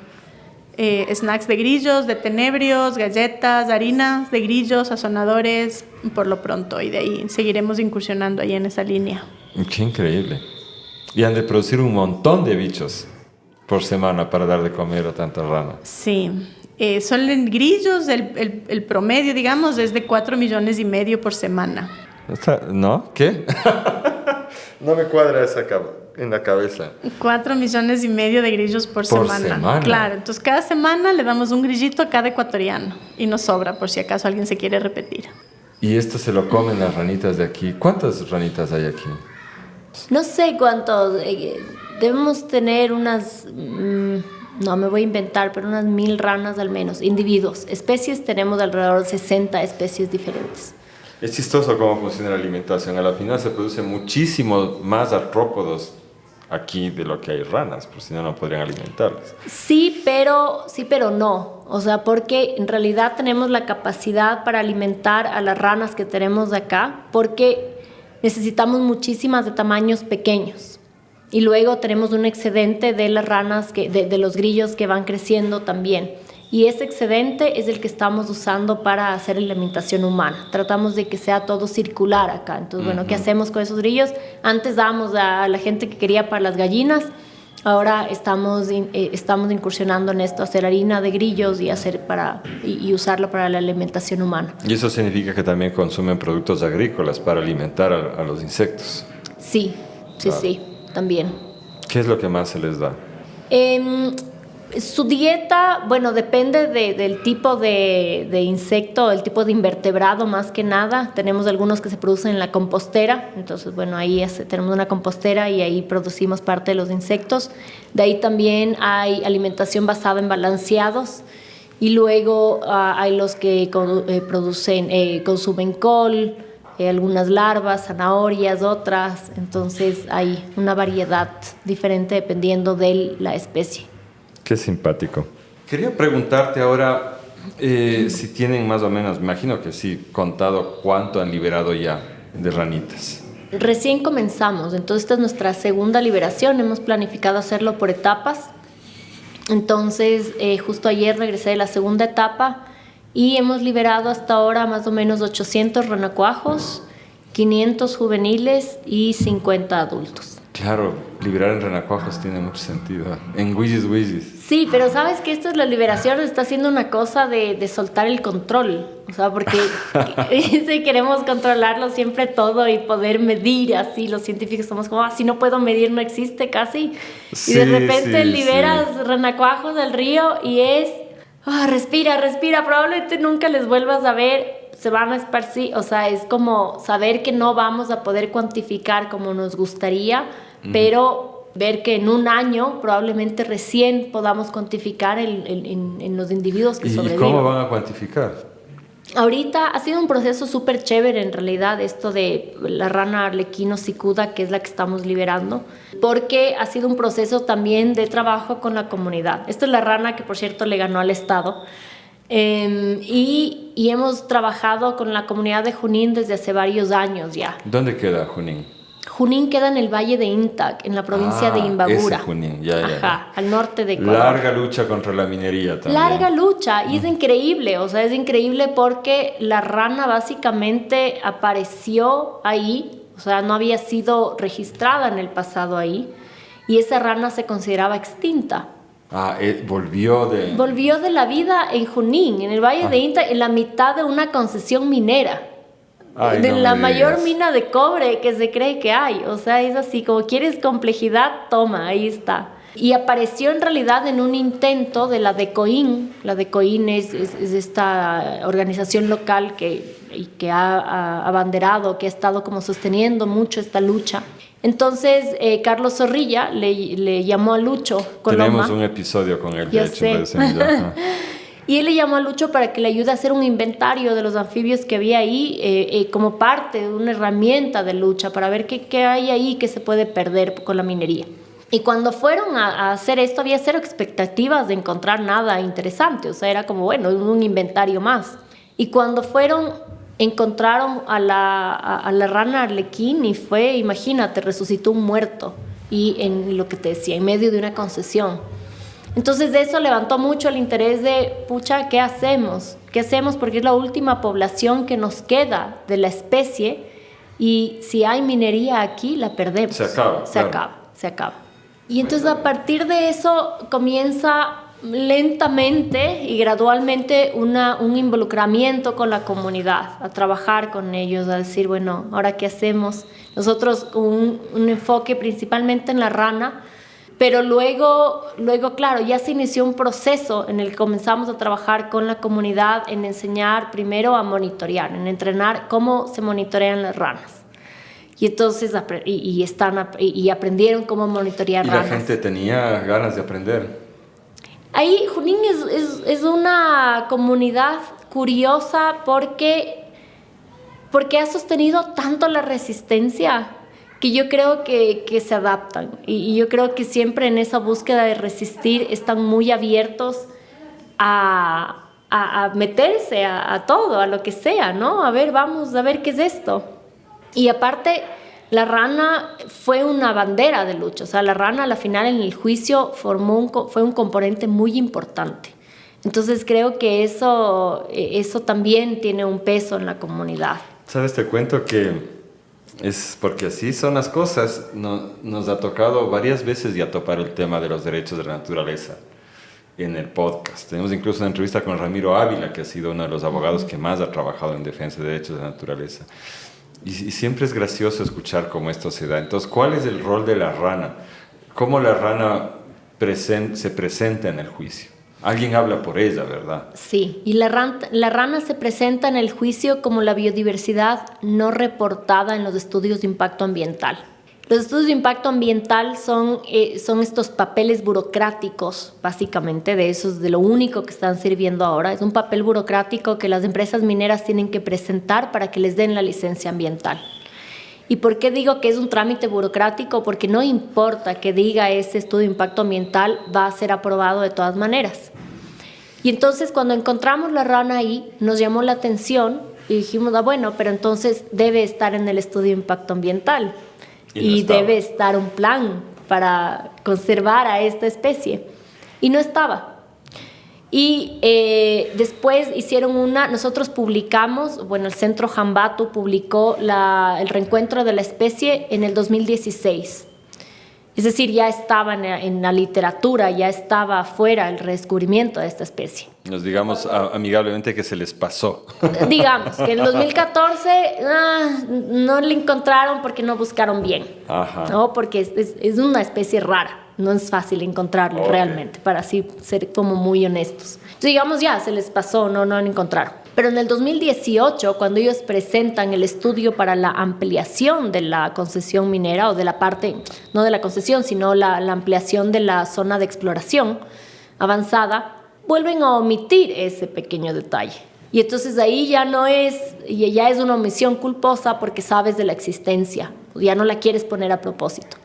snacks de grillos, de tenebrios, galletas, harinas de grillos, sazonadores, por lo pronto. Y de ahí seguiremos incursionando ahí en esa línea. Qué increíble. Y han de producir un montón de bichos por semana para dar de comer a tantas ranas. Sí. Son grillos, el promedio, digamos, es de 4,5 millones por semana. ¿No? ¿Qué? No me cuadra esa en la cabeza. 4,5 millones de grillos por semana. Claro, entonces cada semana le damos un grillito a cada ecuatoriano y nos sobra por si acaso alguien se quiere repetir. ¿Y esto se lo comen las ranitas de aquí? ¿Cuántas ranitas hay aquí? No sé cuántos. Debemos tener unas... no, me voy a inventar, pero unas 1,000 ranas al menos, individuos. Especies tenemos alrededor de 60 especies diferentes. Es chistoso cómo funciona la alimentación. A la final se produce muchísimo más artrópodos aquí de lo que hay ranas, porque si no, no podrían alimentarlas. Sí, pero no. O sea, porque en realidad tenemos la capacidad para alimentar a las ranas que tenemos de acá, porque necesitamos muchísimas de tamaños pequeños. Y luego tenemos un excedente de las ranas, de los grillos que van creciendo también. Y ese excedente es el que estamos usando para hacer la alimentación humana. Tratamos de que sea todo circular acá. Entonces, bueno, ¿qué hacemos con esos grillos? Antes dábamos a la gente que quería para las gallinas. Ahora estamos incursionando en esto, hacer harina de grillos y usarlo para la alimentación humana. ¿Y eso significa que también consumen productos agrícolas para alimentar a los insectos? Sí, claro. Sí, también. ¿Qué es lo que más se les da? Su dieta, bueno, depende del tipo de insecto, el tipo de invertebrado más que nada. Tenemos algunos que se producen en la compostera, entonces, bueno, ahí tenemos una compostera y ahí producimos parte de los insectos. De ahí también hay alimentación basada en balanceados y luego hay los que consumen col, algunas larvas, zanahorias, otras. Entonces hay una variedad diferente dependiendo de la especie. Qué simpático. Quería preguntarte ahora si tienen más o menos, me imagino que sí, contado cuánto han liberado ya de ranitas. Recién comenzamos, entonces esta es nuestra segunda liberación. Hemos planificado hacerlo por etapas. Entonces, justo ayer regresé de la segunda etapa y hemos liberado hasta ahora más o menos 800 renacuajos, 500 juveniles y 50 adultos. Claro, liberar en renacuajos tiene mucho sentido. En Willis. Sí, pero sabes que esto es la liberación, está haciendo una cosa de soltar el control. O sea, porque si queremos controlarlo siempre todo y poder medir así, los científicos somos como, si no puedo medir no existe casi. Sí, y de repente liberas renacuajos del río y es, respira, probablemente nunca les vuelvas a ver, se van a esparcir. O sea, es como saber que no vamos a poder cuantificar como nos gustaría, pero ver que en un año probablemente recién podamos cuantificar en los individuos que sobreviven. ¿Y cómo van a cuantificar? Ahorita ha sido un proceso súper chévere en realidad esto de la rana arlequino cicuda, que es la que estamos liberando, porque ha sido un proceso también de trabajo con la comunidad. Esta es la rana que por cierto le ganó al Estado. Y hemos trabajado con la comunidad de Junín desde hace varios años ya. ¿Dónde queda Junín? Junín queda en el Valle de Intac, en la provincia de Imbabura. Ese Junín, ya. Al norte de Ecuador. Larga lucha contra la minería también. Larga lucha, y es increíble, o sea, es increíble porque la rana básicamente apareció ahí, o sea, no había sido registrada en el pasado ahí, y esa rana se consideraba extinta. Volvió de la vida en Junín, en el Valle de Intac, en la mitad de una concesión minera. De la mayor mina de cobre que se cree que hay. O sea, es así, como quieres complejidad, toma, ahí está. Y apareció en realidad en un intento de la DECOIN. La DECOIN es esta organización local que ha abanderado, que ha estado como sosteniendo mucho esta lucha. Entonces, Carlos Zorrilla le llamó a Lucho Coloma. Tenemos un episodio con él, de hecho, de Semilla. Y él le llamó a Lucho para que le ayude a hacer un inventario de los anfibios que había ahí como parte de una herramienta de lucha para ver qué hay ahí que se puede perder con la minería. Y cuando fueron a hacer esto había cero expectativas de encontrar nada interesante, o sea, era como, bueno, un inventario más. Y cuando fueron, encontraron a la rana arlequín y fue, imagínate, resucitó un muerto. Y en lo que te decía, en medio de una concesión. Entonces eso levantó mucho el interés de, pucha, ¿qué hacemos? ¿Qué hacemos? Porque es la última población que nos queda de la especie y si hay minería aquí, la perdemos. Se acaba. Y entonces a partir de eso comienza lentamente y gradualmente un involucramiento con la comunidad, a trabajar con ellos, a decir, bueno, ¿ahora qué hacemos? Nosotros un enfoque principalmente en la rana, pero luego, claro, ya se inició un proceso en el que comenzamos a trabajar con la comunidad en enseñar primero a monitorear, en entrenar cómo se monitorean las ranas. Y entonces y aprendieron cómo monitorear ranas. ¿Y la gente tenía ganas de aprender? Ahí Junín es una comunidad curiosa porque ha sostenido tanto la resistencia que yo creo que se adaptan y yo creo que siempre en esa búsqueda de resistir están muy abiertos a meterse a todo, a lo que sea, ¿no? A ver, vamos a ver qué es esto. Y aparte, la rana fue una bandera de lucha, o sea, la rana a la final en el juicio fue un componente muy importante. Entonces creo que eso también tiene un peso en la comunidad. ¿Sabes? Te cuento que es porque así son las cosas. Nos ha tocado varias veces ya topar el tema de los derechos de la naturaleza en el podcast. Tenemos incluso una entrevista con Ramiro Ávila, que ha sido uno de los abogados que más ha trabajado en defensa de derechos de la naturaleza. Y siempre es gracioso escuchar cómo esto se da. Entonces, ¿cuál es el rol de la rana? ¿Cómo la rana se presenta en el juicio? Alguien habla por ella, ¿verdad? Sí, y la rana se presenta en el juicio como la biodiversidad no reportada en los estudios de impacto ambiental. Los estudios de impacto ambiental son estos papeles burocráticos, básicamente, de eso es de lo único que están sirviendo ahora. Es un papel burocrático que las empresas mineras tienen que presentar para que les den la licencia ambiental. ¿Y por qué digo que es un trámite burocrático? Porque no importa que diga ese estudio de impacto ambiental, va a ser aprobado de todas maneras. Y entonces cuando encontramos la rana ahí, nos llamó la atención y dijimos, bueno, pero entonces debe estar en el estudio de impacto ambiental. Y debe estar un plan para conservar a esta especie. Y no estaba. Y después nosotros publicamos, el Centro Jambatu publicó el reencuentro de la especie en el 2016. Es decir, ya estaba en la literatura, ya estaba afuera el redescubrimiento de esta especie. Nos digamos amigablemente que se les pasó. Digamos que en 2014 no le encontraron porque no buscaron bien. Ajá. ¿No? Porque es una especie rara. No es fácil encontrarlo realmente, para así ser como muy honestos. Entonces, digamos, ya se les pasó, no lo encontraron. Pero en el 2018, cuando ellos presentan el estudio para la ampliación de la concesión minera, o de la parte, no de la concesión, sino la ampliación de la zona de exploración avanzada, vuelven a omitir ese pequeño detalle. Y entonces ahí ya es una omisión culposa porque sabes de la existencia, ya no la quieres poner a propósito.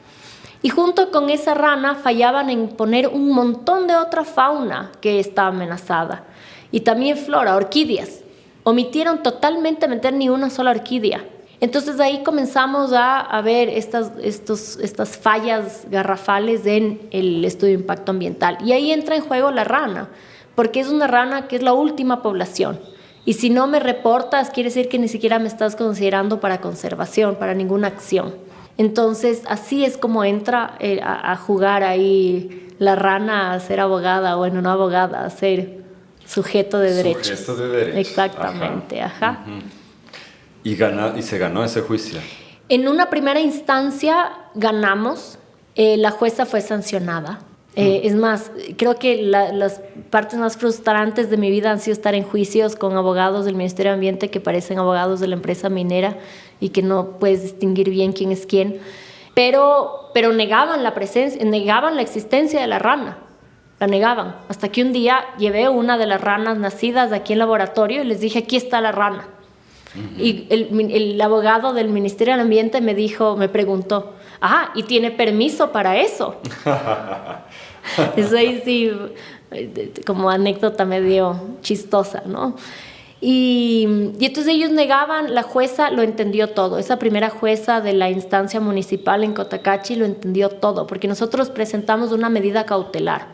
Y junto con esa rana fallaban en poner un montón de otra fauna que está amenazada. Y también flora, orquídeas. Omitieron totalmente meter ni una sola orquídea. Entonces ahí comenzamos a ver estas fallas garrafales en el estudio de impacto ambiental. Y ahí entra en juego la rana, porque es una rana que es la última población. Y si no me reportas, quiere decir que ni siquiera me estás considerando para conservación, para ninguna acción. Entonces, así es como entra a jugar ahí la rana a ser abogada, no abogada, a ser sujeto de derechos. Sujeto de derechos. Exactamente, ajá. Uh-huh. ¿Y se ganó ese juicio? En una primera instancia ganamos, la jueza fue sancionada. Es más, creo que las partes más frustrantes de mi vida han sido estar en juicios con abogados del Ministerio de Ambiente que parecen abogados de la empresa minera y que no puedes distinguir bien quién es quién, pero negaban la existencia de la rana, la negaban, hasta que un día llevé una de las ranas nacidas aquí en laboratorio y les dije, aquí está la rana. Uh-huh. Y el abogado del Ministerio del Ambiente me preguntó, ¿y tiene permiso para eso? Eso ahí sí, como anécdota medio chistosa, ¿no? Y entonces ellos negaban, la jueza lo entendió todo, esa primera jueza de la instancia municipal en Cotacachi lo entendió todo, porque nosotros presentamos una medida cautelar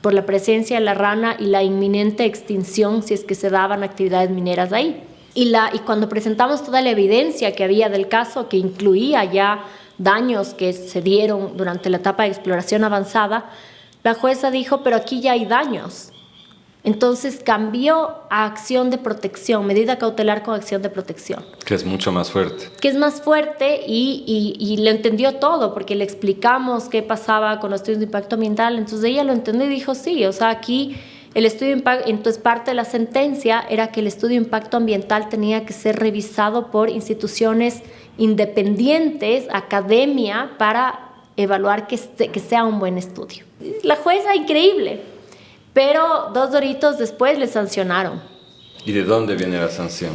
por la presencia de la rana y la inminente extinción si es que se daban actividades mineras ahí. Y cuando presentamos toda la evidencia que había del caso, que incluía ya daños que se dieron durante la etapa de exploración avanzada, la jueza dijo, pero aquí ya hay daños. Entonces cambió a acción de protección, medida cautelar con acción de protección. Que es mucho más fuerte. Que es más fuerte y lo entendió todo, porque le explicamos qué pasaba con los estudios de impacto ambiental. Entonces ella lo entendió y dijo, sí, aquí el estudio de impacto, entonces parte de la sentencia era que el estudio de impacto ambiental tenía que ser revisado por instituciones independientes, academia, para evaluar que sea un buen estudio. La jueza, increíble, pero 2 doritos después le sancionaron. ¿Y de dónde viene la sanción?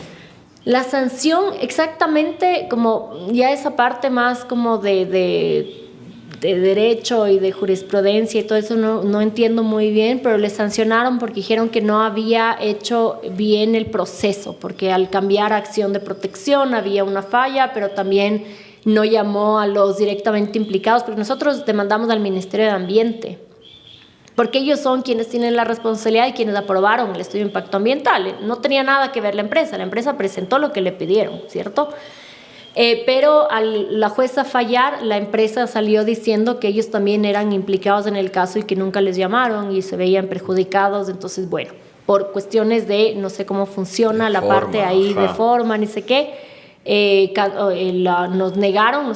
La sanción exactamente, como ya esa parte más como de derecho y de jurisprudencia y todo eso no entiendo muy bien, pero le sancionaron porque dijeron que no había hecho bien el proceso, porque al cambiar a acción de protección había una falla, pero también no llamó a los directamente implicados, porque nosotros demandamos al Ministerio de Ambiente, porque ellos son quienes tienen la responsabilidad y quienes aprobaron el estudio de impacto ambiental. No tenía nada que ver la empresa presentó lo que le pidieron, ¿cierto? Pero al la jueza fallar, la empresa salió diciendo que ellos también eran implicados en el caso y que nunca les llamaron y se veían perjudicados. Entonces, bueno, por cuestiones de no sé cómo funciona la parte ahí de forma, ni sé qué, nos negaron,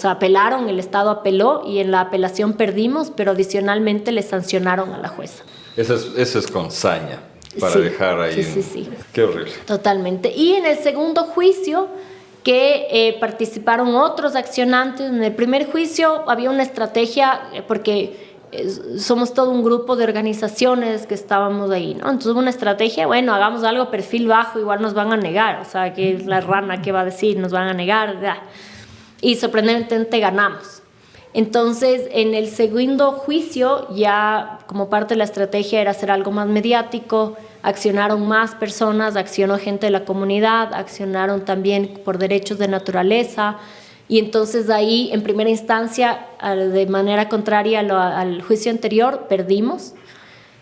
apelaron, el Estado apeló y en la apelación perdimos, pero adicionalmente le sancionaron a la jueza. Eso es con saña, para dejar ahí. Sí. Qué horrible. Totalmente. Y en el segundo juicio, que participaron otros accionantes. En el primer juicio había una estrategia, porque somos todo un grupo de organizaciones que estábamos ahí, ¿no? Entonces hubo una estrategia, bueno, hagamos algo perfil bajo, igual nos van a negar, o sea, que es la rana que va a decir, nos van a negar, ya. Y sorprendentemente ganamos. Entonces, en el segundo juicio, ya como parte de la estrategia era hacer algo más mediático, accionaron más personas, accionó gente de la comunidad, accionaron también por derechos de naturaleza, y entonces ahí, en primera instancia, de manera contraria al juicio anterior, perdimos,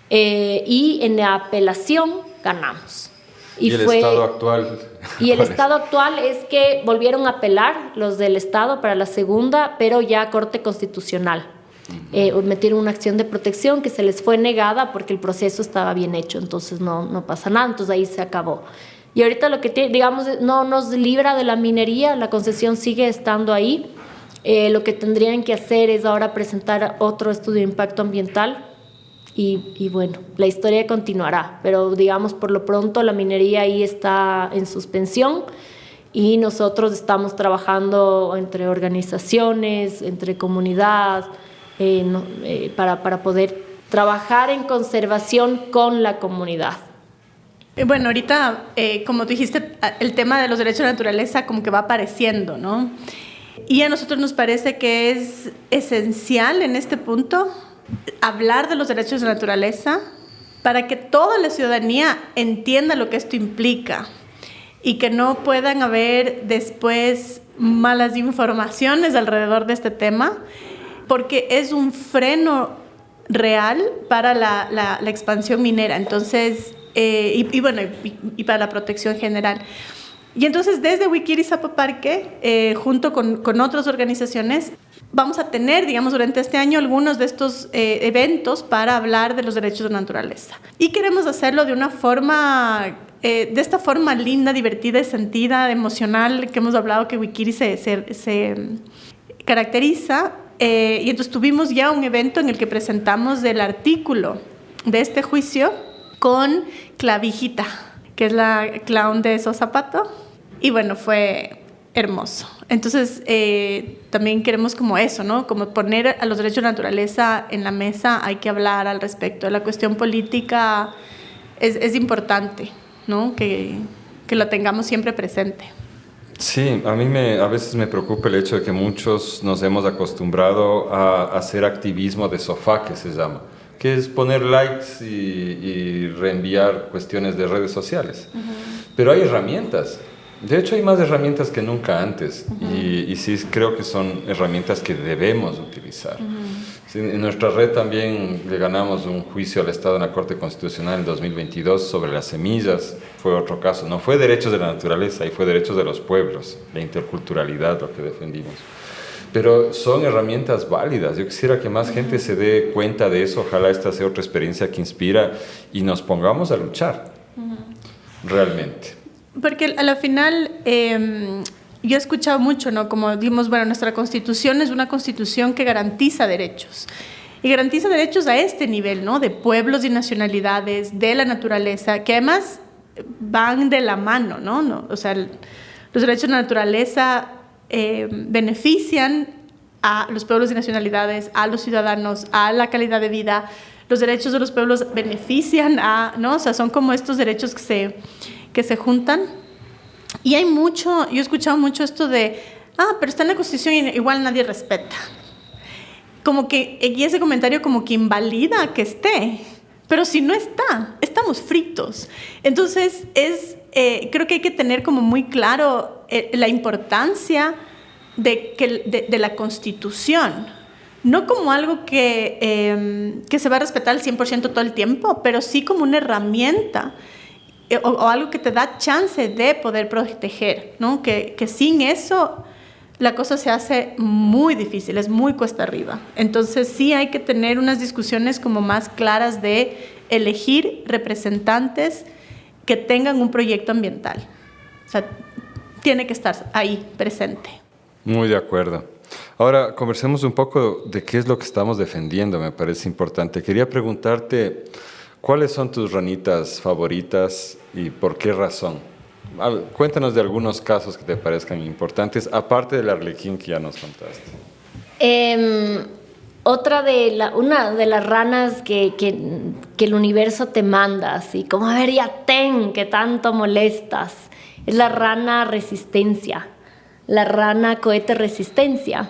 y en la apelación ganamos. ¿Y el estado actual? Y el estado actual es que volvieron a apelar los del Estado para la segunda, pero ya a Corte Constitucional. Metieron una acción de protección que se les fue negada porque el proceso estaba bien hecho, entonces no pasa nada, entonces ahí se acabó. Y ahorita lo que digamos no nos libra de la minería, la concesión sigue estando ahí. Lo que tendrían que hacer es ahora presentar otro estudio de impacto ambiental y bueno, la historia continuará, pero digamos por lo pronto la minería ahí está en suspensión y nosotros estamos trabajando entre organizaciones, entre comunidad, para poder trabajar en conservación con la comunidad. Bueno, ahorita, como tú dijiste, el tema de los derechos de la naturaleza como que va apareciendo, ¿no? Y a nosotros nos parece que es esencial en este punto hablar de los derechos de la naturaleza para que toda la ciudadanía entienda lo que esto implica y que no puedan haber después malas informaciones alrededor de este tema, porque es un freno real para la expansión minera. Entonces, y para la protección general. Y entonces desde Wikiri Zapoparque, junto con otras organizaciones, vamos a tener, digamos, durante este año algunos de estos eventos para hablar de los derechos de la naturaleza. Y queremos hacerlo de una forma, de esta forma linda, divertida, sentida, emocional, que hemos hablado que Wikiri se caracteriza. Y entonces tuvimos ya un evento en el que presentamos el artículo de este juicio con Clavijita, que es la clown de esos zapatos. Y bueno, fue hermoso. Entonces, también queremos como eso, ¿no? Como poner a los derechos de la naturaleza en la mesa, hay que hablar al respecto. La cuestión política es importante, ¿no? Que lo tengamos siempre presente. Sí, a mí a veces me preocupa el hecho de que muchos nos hemos acostumbrado a hacer activismo de sofá, que se llama, que es poner likes y reenviar cuestiones de redes sociales. Pero hay herramientas. De hecho, hay más herramientas que nunca antes. Y sí creo que son herramientas que debemos utilizar. Sí, en nuestra red también le ganamos un juicio al Estado en la Corte Constitucional en 2022 sobre las semillas. Fue otro caso. No fue derechos de la naturaleza, ahí fue derechos de los pueblos, la interculturalidad, lo que defendimos. Pero son herramientas válidas. Yo quisiera que más gente se dé cuenta de eso. Ojalá esta sea otra experiencia que inspira y nos pongamos a luchar realmente. Porque a la final, yo he escuchado mucho, ¿no? Como dimos, bueno, nuestra Constitución es una Constitución que garantiza derechos. Y garantiza derechos a este nivel, ¿no? De pueblos y nacionalidades, de la naturaleza, que además van de la mano, ¿no? O sea, los derechos de la naturaleza benefician a los pueblos y nacionalidades, a los ciudadanos, a la calidad de vida. Los derechos de los pueblos benefician a, ¿no? O sea, son como estos derechos que se juntan. Y hay mucho, yo he escuchado mucho esto de, pero está en la Constitución y igual nadie respeta. Como que, y ese comentario como que invalida que esté. Pero si no está, estamos fritos. Entonces, creo que hay que tener como muy claro la importancia de la Constitución. No como algo que se va a respetar al 100% todo el tiempo, pero sí como una herramienta o algo que te da chance de poder proteger, ¿no? Que sin eso la cosa se hace muy difícil, es muy cuesta arriba. Entonces sí hay que tener unas discusiones como más claras de elegir representantes que tengan un proyecto ambiental. O sea, tiene que estar ahí presente. Muy de acuerdo. Ahora conversemos un poco de qué es lo que estamos defendiendo, me parece importante. Quería preguntarte, ¿cuáles son tus ranitas favoritas y por qué razón? Cuéntanos de algunos casos que te parezcan importantes, aparte del arlequín que ya nos contaste. Una de las ranas que el universo te manda, así como, a ver, ya que tanto molestas, es la rana resistencia, la rana cohete resistencia,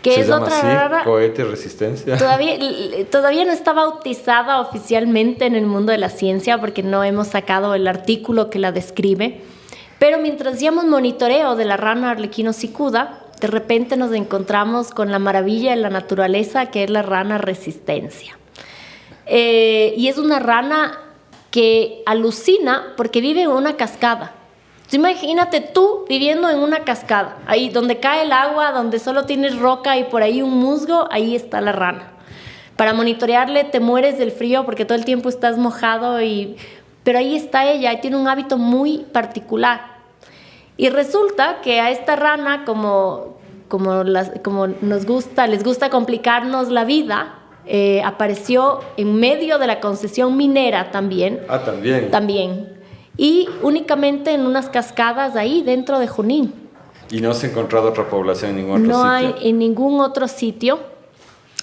que ¿Se es llama otra así, rana. cohete resistencia? Todavía no está bautizada oficialmente en el mundo de la ciencia porque no hemos sacado el artículo que la describe, pero mientras hacíamos monitoreo de la rana arlequino cicuda, de repente nos encontramos con la maravilla de la naturaleza, que es la rana resistencia. Y es una rana que alucina porque vive en una cascada. Entonces, imagínate tú viviendo en una cascada, ahí donde cae el agua, donde solo tienes roca y por ahí un musgo, ahí está la rana. Para monitorearle te mueres del frío porque todo el tiempo estás mojado, pero ahí está ella y tiene un hábito muy particular. Y resulta que a esta rana, como les gusta complicarnos la vida, apareció en medio de la concesión minera también. Ah, también. También. Y únicamente en unas cascadas ahí dentro de Junín. ¿Y no se ha encontrado otra población en ningún otro sitio? No hay en ningún otro sitio.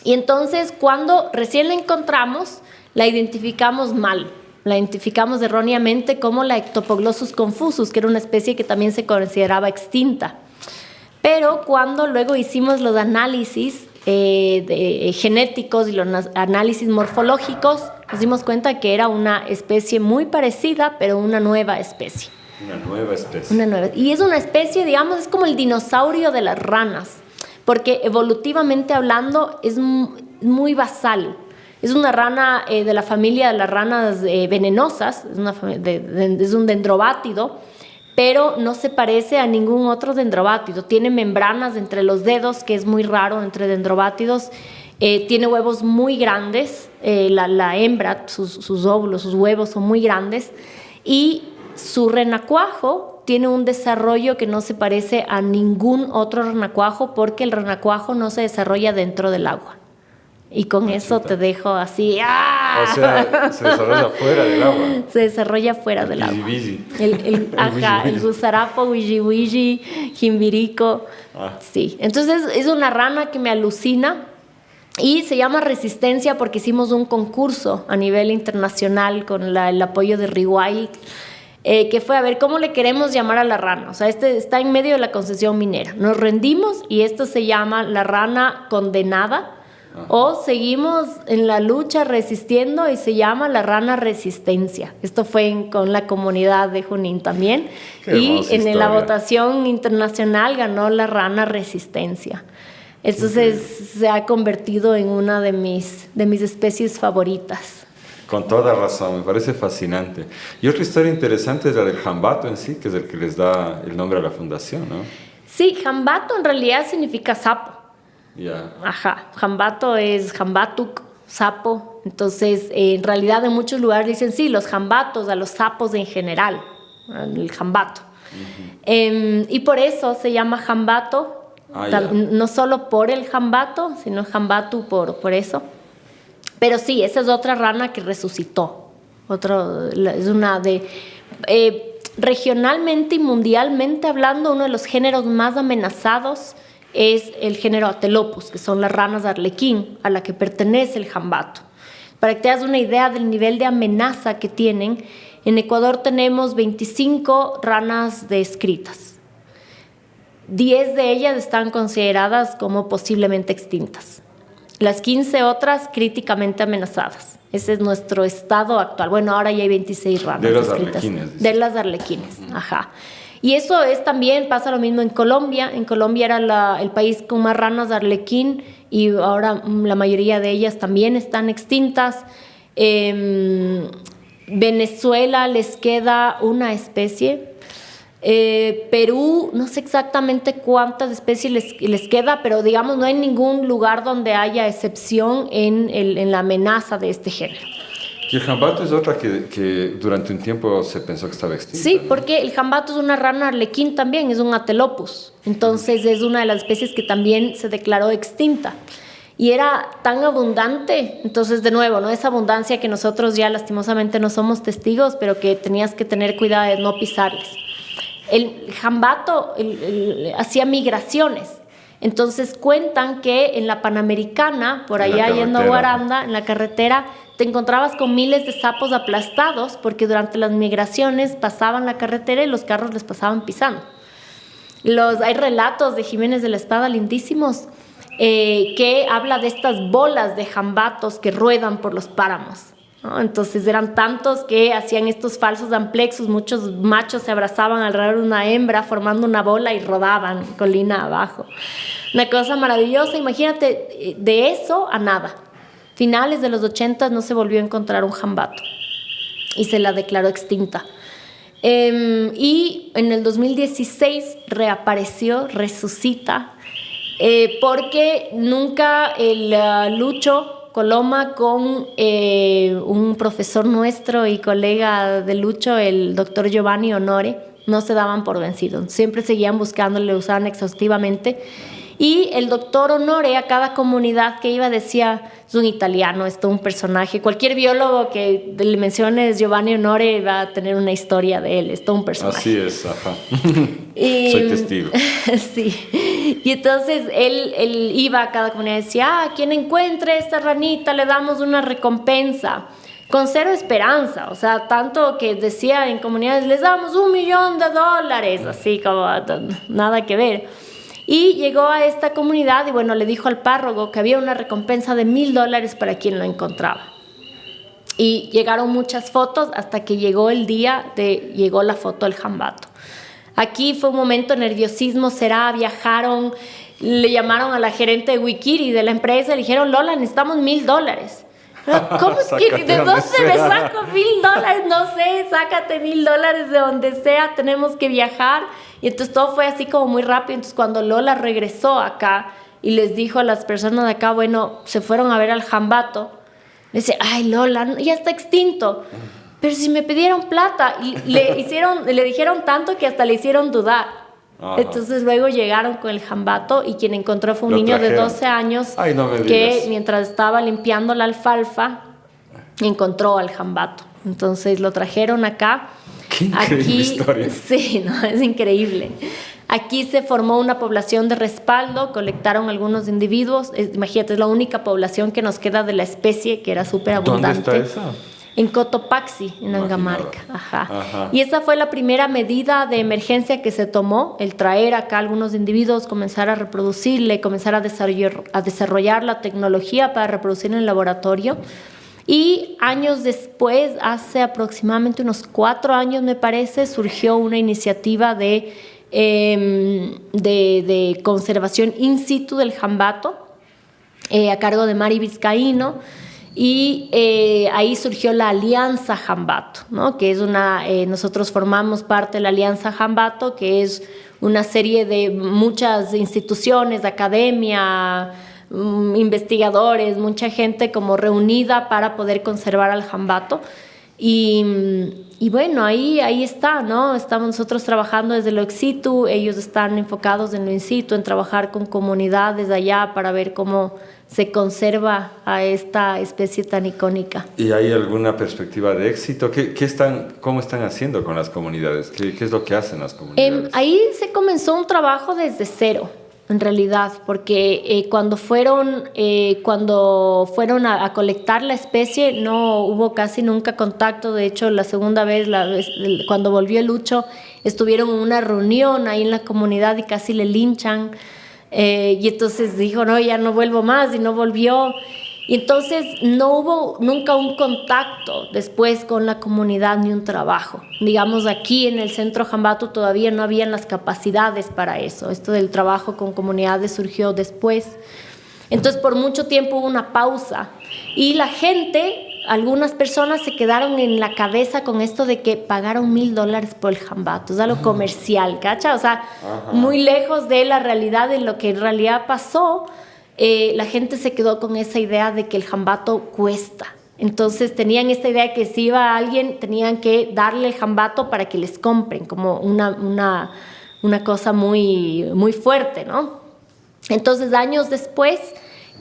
Y entonces cuando recién la encontramos, la identificamos mal. La identificamos erróneamente como la Ectopoglossus confusus, que era una especie que también se consideraba extinta. Pero cuando luego hicimos los análisis genéticos y los análisis morfológicos, nos dimos cuenta que era una especie muy parecida, pero una nueva especie. Una nueva especie. Y es una especie, digamos, es como el dinosaurio de las ranas, porque evolutivamente hablando es muy basal. Es una rana de la familia de las ranas venenosas, es un dendrobátido, pero no se parece a ningún otro dendrobátido. Tiene membranas entre los dedos, que es muy raro entre dendrobátidos. Tiene huevos muy grandes. La hembra, sus óvulos, sus huevos son muy grandes. Y su renacuajo tiene un desarrollo que no se parece a ningún otro renacuajo porque el renacuajo no se desarrolla dentro del agua. Y con eso te dejo así. ¡Ah! O sea, se desarrolla fuera del agua. Se desarrolla fuera del agua. El gusarapo, wiji, jimbirico. Sí. Entonces es una rana que me alucina y se llama Resistencia porque hicimos un concurso a nivel internacional con el apoyo de Rewild, que fue a ver cómo le queremos llamar a la rana. O sea, está en medio de la concesión minera. Nos rendimos y esto se llama la rana condenada. O seguimos en la lucha resistiendo y se llama la rana resistencia. Esto fue con la comunidad de Junín también. Y en la votación internacional ganó la rana resistencia. Entonces se ha convertido en una de mis especies favoritas. Con toda razón, me parece fascinante. Y otra historia interesante es la del jambato en sí, que es el que les da el nombre a la fundación, ¿no? Sí, jambato en realidad significa sapo. Yeah. Ajá, jambato es jambatuk, sapo. Entonces, en realidad en muchos lugares dicen sí, los jambatos, a los sapos en general, el jambato. Y por eso se llama jambato, no solo por el jambato, sino jambatu por eso. Pero sí, esa es otra rana que resucitó. Es una de... regionalmente y mundialmente hablando, uno de los géneros más amenazados es el género Atelopus, que son las ranas de arlequín, a la que pertenece el jambato. Para que te hagas una idea del nivel de amenaza que tienen, en Ecuador tenemos 25 ranas descritas. 10 de ellas están consideradas como posiblemente extintas. Las 15 otras críticamente amenazadas. Ese es nuestro estado actual. Bueno, ahora ya hay 26 ranas descritas. De las arlequines, ajá. Y eso también pasa lo mismo en Colombia. En Colombia era el país con más ranas de arlequín y ahora la mayoría de ellas también están extintas. Venezuela les queda una especie. Perú, no sé exactamente cuántas especies les queda, pero digamos no hay ningún lugar donde haya excepción en la amenaza de este género. Y el jambato es otra que durante un tiempo se pensó que estaba extinta. Sí, ¿no? porque el jambato es una rana arlequín también, es un Atelopus. Entonces es una de las especies que también se declaró extinta. Y era tan abundante, entonces de nuevo, ¿no? Esa abundancia que nosotros ya lastimosamente no somos testigos, pero que tenías que tener cuidado de no pisarles. el jambato hacía migraciones. Entonces cuentan que en la Panamericana, por allá yendo a Guaranda, en la carretera, te encontrabas con miles de sapos aplastados porque durante las migraciones pasaban la carretera y los carros les pasaban pisando. Hay relatos de Jiménez de la Espada lindísimos que habla de estas bolas de jambatos que ruedan por los páramos, ¿no? Entonces eran tantos que hacían estos falsos amplexos, muchos machos se abrazaban alrededor de una hembra formando una bola y rodaban colina abajo. Una cosa maravillosa, imagínate, de eso a nada. Finales de los 80 no se volvió a encontrar un jambato y se la declaró extinta. Y en el 2016 reapareció, resucita, porque nunca el Lucho Coloma con un profesor nuestro y colega de Lucho, el doctor Giovanni Onore, no se daban por vencidos. Siempre seguían buscando, le usaban exhaustivamente. Y el doctor Onore a cada comunidad que iba decía, es un italiano, es todo un personaje. Cualquier biólogo que le menciones Giovanni Onore va a tener una historia de él, es todo un personaje. Así es, ajá. Soy testigo. Sí. Y entonces él iba a cada comunidad y decía, quien encuentre esta ranita le damos una recompensa. Con cero esperanza, o sea, tanto que decía en comunidades, les damos $1 millón, así como nada que ver. Y llegó a esta comunidad y bueno, le dijo al párroco que había una recompensa de $1,000 para quien lo encontraba. Y llegaron muchas fotos hasta que llegó el día llegó la foto del jambato. Aquí fue un momento de nerviosismo, viajaron, le llamaron a la gerente de Wikiri de la empresa y le dijeron, Lola, necesitamos $1,000. ¿Cómo es que de dónde me saco $1,000? No sé, sácate $1,000 de donde sea, tenemos que viajar. Y entonces todo fue así como muy rápido. Entonces cuando Lola regresó acá y les dijo a las personas de acá, bueno, se fueron a ver al jambato, le dice, ay Lola, ya está extinto. Pero si me pidieron plata, y le dijeron tanto que hasta le hicieron dudar. Ajá. Entonces luego llegaron con el jambato y quien encontró fue un niño de 12 años que mientras estaba limpiando la alfalfa encontró al jambato. Entonces lo trajeron acá. Qué increíble historia. Sí, no, es increíble. Aquí se formó una población de respaldo, colectaron algunos individuos. Imagínate, es la única población que nos queda de la especie que era súper abundante. ¿Dónde está esa? En Cotopaxi, en Angamarca. Ajá. Y esa fue la primera medida de emergencia que se tomó, el traer acá algunos individuos, comenzar a reproducirle, comenzar a desarrollar la tecnología para reproducir en el laboratorio. Y años después, hace aproximadamente unos 4 años me parece, surgió una iniciativa de conservación in situ del jambato a cargo de Mari Vizcaíno. Y ahí surgió la Alianza Jambato, ¿no? Que es nosotros formamos parte de la Alianza Jambato, que es una serie de muchas instituciones, academia, investigadores, mucha gente como reunida para poder conservar al jambato. Y bueno, ahí está, ¿no? Estamos nosotros trabajando desde lo ex situ, ellos están enfocados en lo in situ, en trabajar con comunidades allá para ver cómo se conserva a esta especie tan icónica. ¿Y hay alguna perspectiva de éxito? ¿Cómo están haciendo con las comunidades? ¿Qué es lo que hacen las comunidades? Ahí se comenzó un trabajo desde cero, en realidad, porque cuando fueron a colectar la especie no hubo casi nunca contacto. De hecho, la segunda vez, cuando volvió Lucho, estuvieron en una reunión ahí en la comunidad y casi le linchan. Y entonces dijo, no, ya no vuelvo más, y no volvió. Y entonces no hubo nunca un contacto después con la comunidad ni un trabajo. Digamos, aquí en el Centro Jambato todavía no habían las capacidades para eso. Esto del trabajo con comunidades surgió después. Entonces por mucho tiempo hubo una pausa y la gente, algunas personas se quedaron en la cabeza con esto de que pagaron $1,000 por el jambato, o sea, lo comercial, ¿cacha? O sea, muy lejos de la realidad, de lo que en realidad pasó. La gente se quedó con esa idea de que el jambato cuesta. Entonces tenían esta idea de que si iba alguien tenían que darle el jambato para que les compren, como una cosa muy, muy fuerte, ¿no? Entonces años después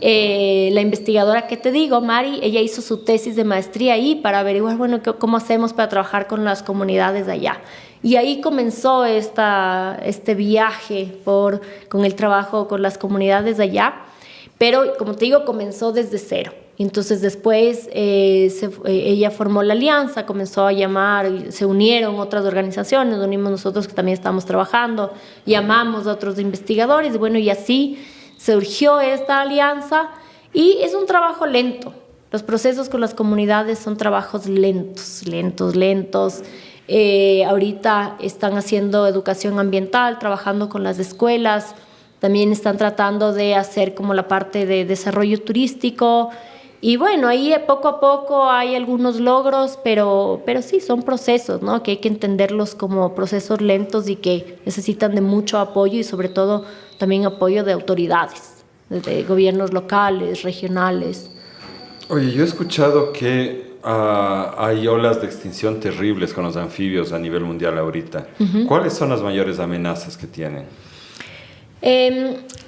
La investigadora que te digo, Mari, ella hizo su tesis de maestría ahí para averiguar, bueno, cómo hacemos para trabajar con las comunidades de allá. Y ahí comenzó este viaje con el trabajo con las comunidades de allá, pero como te digo, comenzó desde cero. Entonces después ella formó la alianza, comenzó a llamar, se unieron otras organizaciones, nos unimos nosotros que también estamos trabajando, llamamos a otros investigadores, y bueno, y así surgió esta alianza, y es un trabajo lento. Los procesos con las comunidades son trabajos lentos. Ahorita están haciendo educación ambiental, trabajando con las escuelas, también están tratando de hacer como la parte de desarrollo turístico, y bueno, ahí poco a poco hay algunos logros, pero sí, son procesos, ¿no? Que hay que entenderlos como procesos lentos y que necesitan de mucho apoyo, y sobre todo también apoyo de autoridades, de gobiernos locales, regionales. Oye, yo he escuchado que hay olas de extinción terribles con los anfibios a nivel mundial ahorita. ¿Cuáles son las mayores amenazas que tienen?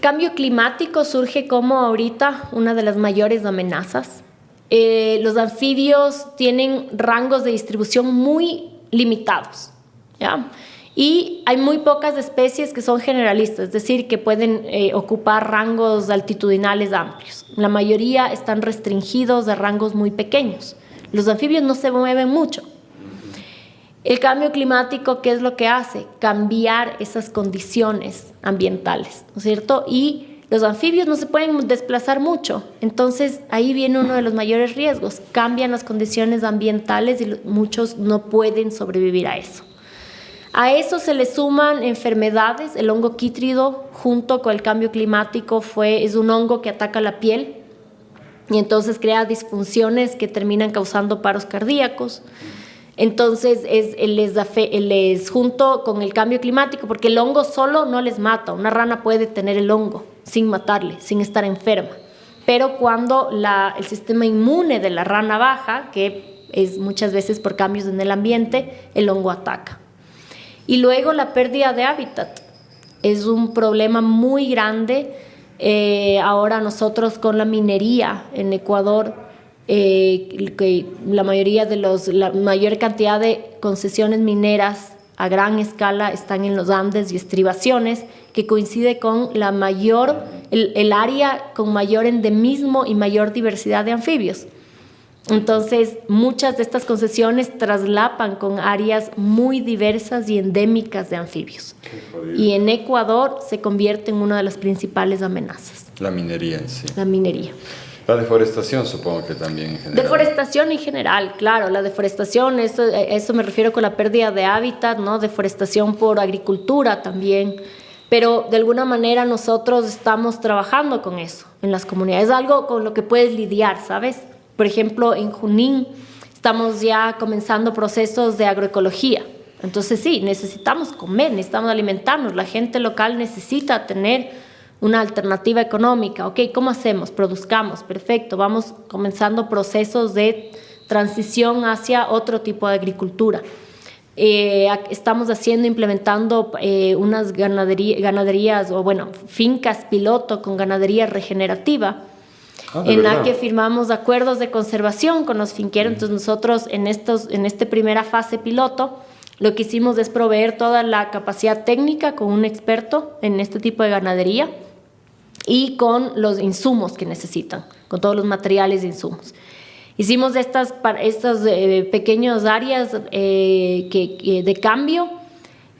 Cambio climático surge como ahorita una de las mayores amenazas. Los anfibios tienen rangos de distribución muy limitados, ¿ya? Y hay muy pocas especies que son generalistas, es decir, que pueden ocupar rangos altitudinales amplios. La mayoría están restringidos a rangos muy pequeños. Los anfibios no se mueven mucho. El cambio climático, ¿qué es lo que hace? Cambiar esas condiciones ambientales, ¿no es cierto? Y los anfibios no se pueden desplazar mucho. Entonces, ahí viene uno de los mayores riesgos. Cambian las condiciones ambientales y muchos no pueden sobrevivir a eso. A eso se le suman enfermedades. El hongo quítrido, junto con el cambio climático, es un hongo que ataca la piel y entonces crea disfunciones que terminan causando paros cardíacos. Entonces, les junto con el cambio climático, porque el hongo solo no les mata. Una rana puede tener el hongo sin matarle, sin estar enferma. Pero cuando el sistema inmune de la rana baja, que es muchas veces por cambios en el ambiente, el hongo ataca. Y luego la pérdida de hábitat es un problema muy grande. Ahora nosotros con la minería en Ecuador, la mayor cantidad de concesiones mineras a gran escala están en los Andes y estribaciones, que coincide con el área con mayor endemismo y mayor diversidad de anfibios. Entonces, muchas de estas concesiones traslapan con áreas muy diversas y endémicas de anfibios. Y en Ecuador se convierte en una de las principales amenazas. La minería en sí. La minería. La deforestación, supongo que también en general. Deforestación en general, claro. La deforestación, eso me refiero con la pérdida de hábitat, ¿no? Deforestación por agricultura también. Pero de alguna manera nosotros estamos trabajando con eso en las comunidades. Es algo con lo que puedes lidiar, ¿sabes? Por ejemplo, en Junín estamos ya comenzando procesos de agroecología. Entonces sí, necesitamos comer, necesitamos alimentarnos. La gente local necesita tener una alternativa económica. Ok, ¿cómo hacemos? Produzcamos, perfecto. Vamos comenzando procesos de transición hacia otro tipo de agricultura. Estamos implementando unas ganaderías, fincas piloto con ganadería regenerativa, en la que firmamos acuerdos de conservación con los finqueros. Entonces nosotros en esta primera fase piloto lo que hicimos es proveer toda la capacidad técnica con un experto en este tipo de ganadería y con los insumos que necesitan, con todos los materiales de insumos. Hicimos estas pequeñas áreas de cambio,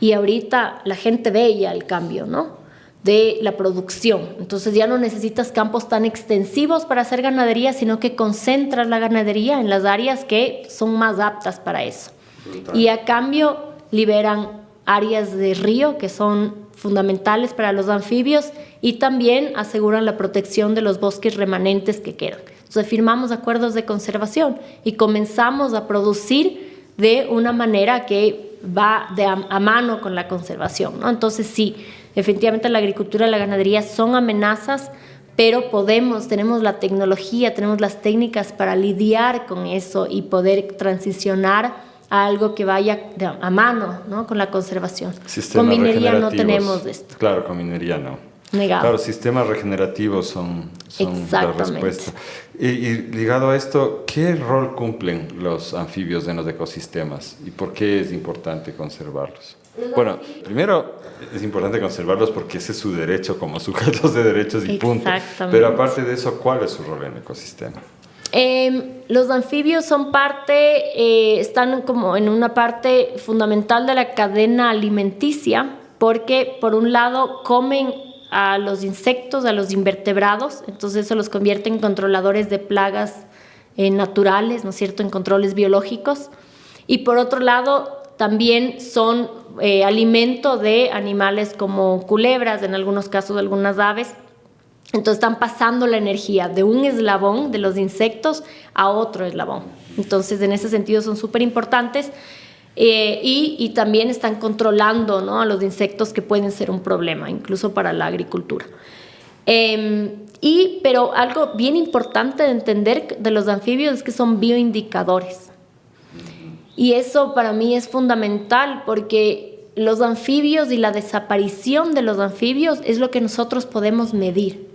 y ahorita la gente ve ya el cambio, ¿no? De la producción. Entonces ya no necesitas campos tan extensivos para hacer ganadería, sino que concentras la ganadería en las áreas que son más aptas para eso. Y a cambio liberan áreas de río que son fundamentales para los anfibios, y también aseguran la protección de los bosques remanentes que quedan. Entonces firmamos acuerdos de conservación y comenzamos a producir de una manera que va a mano con la conservación, ¿no? Entonces sí, definitivamente la agricultura y la ganadería son amenazas, pero tenemos la tecnología, tenemos las técnicas para lidiar con eso y poder transicionar a algo que vaya a mano, ¿no? Con la conservación. Sistemas con minería no regenerativos. tenemos esto. Claro, con minería no. negado. Claro, sistemas regenerativos son la respuesta. Y ligado a esto, ¿qué rol cumplen los anfibios en los ecosistemas y por qué es importante conservarlos? Bueno, primero es importante conservarlos porque ese es su derecho como sujetos de derechos y punto. Pero aparte de eso, ¿cuál es su rol en el ecosistema? Los anfibios son están como en una parte fundamental de la cadena alimenticia porque por un lado comen a los insectos, a los invertebrados, entonces eso los convierte en controladores de plagas naturales, ¿no es cierto?, en controles biológicos. Y por otro lado también son alimento de animales como culebras, en algunos casos algunas aves. Entonces están pasando la energía de un eslabón de los insectos a otro eslabón. Entonces en ese sentido son súper importantes y también están controlando, ¿no?, a los insectos que pueden ser un problema, incluso para la agricultura. Pero algo bien importante de entender de los anfibios es que son bioindicadores. Y eso para mí es fundamental porque los anfibios y la desaparición de los anfibios es lo que nosotros podemos medir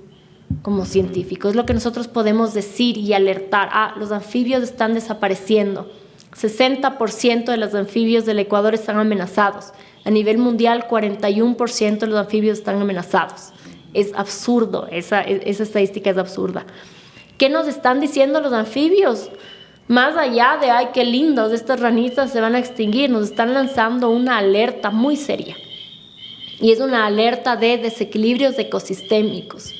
como científicos, es lo que nosotros podemos decir y alertar. Los anfibios están desapareciendo. 60% de los anfibios del Ecuador están amenazados. A nivel mundial, 41% de los anfibios están amenazados. Es absurdo, esa estadística es absurda. ¿Qué nos están diciendo los anfibios? Más allá de, ay, qué lindos, estas ranitas se van a extinguir, nos están lanzando una alerta muy seria. Y es una alerta de desequilibrios ecosistémicos,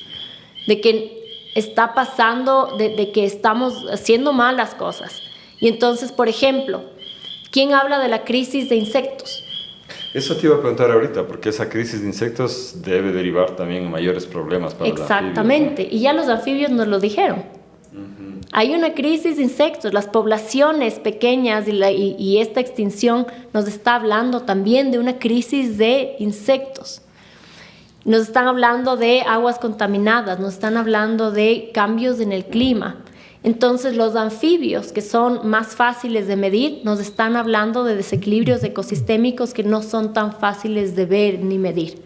de que está pasando, de que estamos haciendo mal las cosas. Y entonces, por ejemplo, ¿quién habla de la crisis de insectos? Eso te iba a preguntar ahorita, porque esa crisis de insectos debe derivar también en mayores problemas para los anfibios. Exactamente, y ya los anfibios nos lo dijeron. Hay una crisis de insectos, las poblaciones pequeñas y esta extinción nos está hablando también de una crisis de insectos. Nos están hablando de aguas contaminadas, nos están hablando de cambios en el clima. Entonces los anfibios, que son más fáciles de medir, nos están hablando de desequilibrios ecosistémicos que no son tan fáciles de ver ni medir.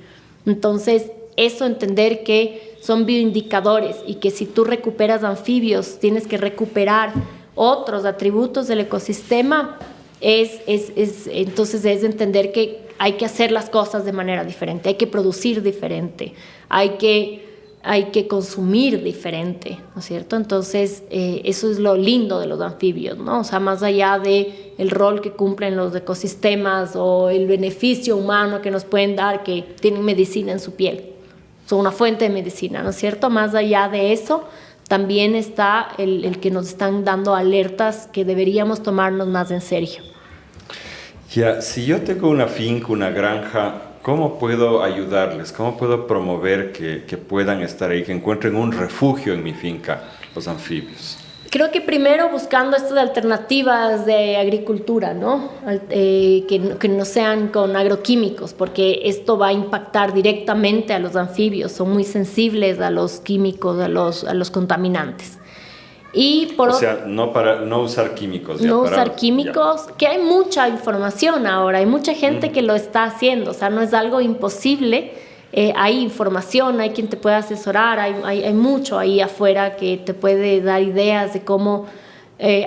Entonces, eso, entender que son bioindicadores y que si tú recuperas anfibios, tienes que recuperar otros atributos del ecosistema, entonces es entender que hay que hacer las cosas de manera diferente, hay que producir diferente, hay que consumir diferente, ¿no es cierto? Entonces, eso es lo lindo de los anfibios, ¿no? O sea, más allá de el rol que cumplen los ecosistemas o el beneficio humano que nos pueden dar, que tienen medicina en su piel, son una fuente de medicina, ¿no es cierto? Más allá de eso, también está el que nos están dando alertas que deberíamos tomarnos más en serio. Ya, si yo tengo una finca, una granja, ¿cómo puedo ayudarles? ¿Cómo puedo promover que puedan estar ahí, que encuentren un refugio en mi finca, los anfibios? Creo que primero buscando estas alternativas de agricultura, ¿no? Que no sean con agroquímicos, porque esto va a impactar directamente a los anfibios, son muy sensibles a los químicos, a los contaminantes. No usar químicos. No usar químicos, que hay mucha información ahora, hay mucha gente que lo está haciendo, o sea, no es algo imposible, hay información, hay quien te puede asesorar, hay mucho ahí afuera que te puede dar ideas de cómo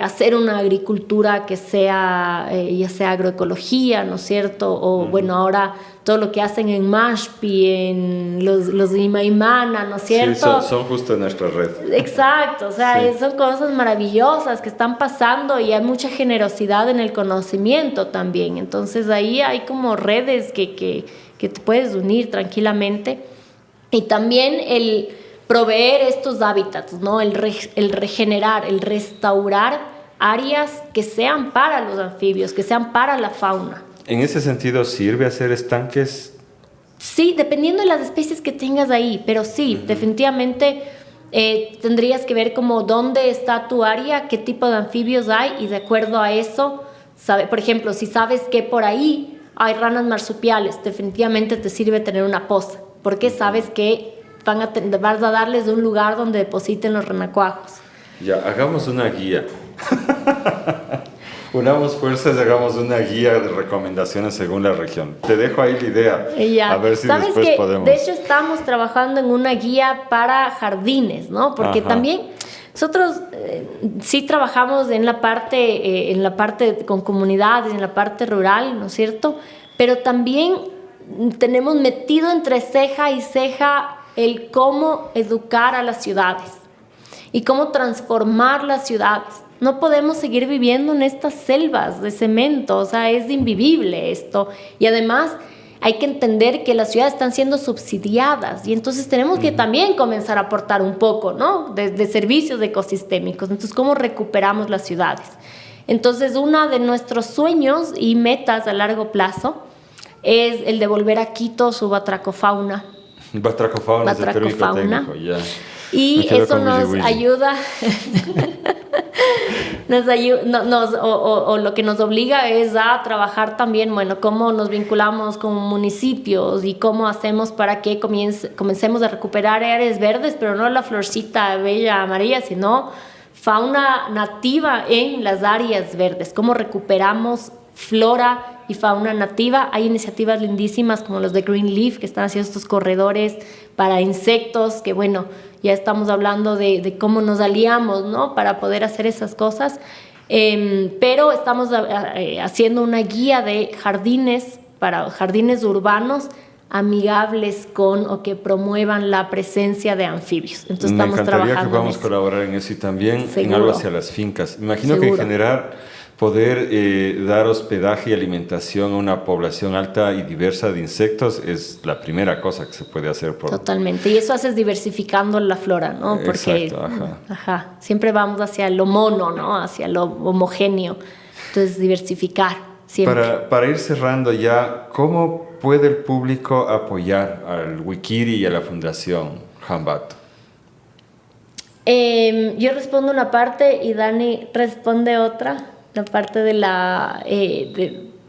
hacer una agricultura que sea, ya sea agroecología, ¿no es cierto? O bueno, ahora todo lo que hacen en Mashpi, en los Imaimana, ¿no es cierto? Sí, son justo en nuestra red. Exacto, o sea, sí. Son cosas maravillosas que están pasando y hay mucha generosidad en el conocimiento también. Entonces ahí hay como redes que te puedes unir tranquilamente. Y también el proveer estos hábitats, ¿no? El regenerar, el restaurar áreas que sean para los anfibios, que sean para la fauna. ¿En ese sentido sirve hacer estanques? Sí, dependiendo de las especies que tengas ahí, pero sí, definitivamente tendrías que ver como dónde está tu área, qué tipo de anfibios hay y de acuerdo a eso, por ejemplo, si sabes que por ahí hay ranas marsupiales, definitivamente te sirve tener una poza, porque sabes que vas a darles un lugar donde depositen los renacuajos. Ya, hagamos una guía. Unamos fuerzas y hagamos una guía de recomendaciones según la región. Te dejo ahí la idea. Ya. A ver si ¿Sabes después que, podemos. de hecho, estamos trabajando en una guía para jardines, ¿no? Porque también nosotros sí trabajamos en la parte con comunidades, en la parte rural, ¿no es cierto? Pero también tenemos metido entre ceja y ceja el cómo educar a las ciudades y cómo transformar las ciudades. No podemos seguir viviendo en estas selvas de cemento, o sea, es invivible esto. Y además hay que entender que las ciudades están siendo subsidiadas y entonces tenemos que también comenzar a aportar un poco, ¿no? de servicios ecosistémicos. Entonces, ¿cómo recuperamos las ciudades? Entonces, uno de nuestros sueños y metas a largo plazo es el de volver a Quito su batracofauna. Batracofauna es el término técnico, ya. Y eso nos ayuda, o lo que nos obliga es a trabajar también, bueno, cómo nos vinculamos con municipios y cómo hacemos para que comencemos a recuperar áreas verdes, pero no la florcita bella amarilla, sino fauna nativa en las áreas verdes, cómo recuperamos flora y fauna nativa. Hay iniciativas lindísimas como los de Green Leaf que están haciendo estos corredores para insectos, que bueno, ya estamos hablando de cómo nos aliamos, ¿no? Para poder hacer esas cosas, pero estamos haciendo una guía de jardines para jardines urbanos amigables con o que promuevan la presencia de anfibios. Entonces estamos trabajando. Me encantaría que podamos colaborar en eso y también en algo hacia las fincas. Imagino que en general poder dar hospedaje y alimentación a una población alta y diversa de insectos es la primera cosa que se puede hacer. Totalmente, y eso haces diversificando la flora, ¿no? Porque siempre vamos hacia lo mono, ¿no? Hacia lo homogéneo. Entonces, diversificar siempre. Para ir cerrando ya, ¿cómo puede el público apoyar al Wikiri y a la Fundación Hambato? Yo respondo una parte y Dani responde otra. La parte de la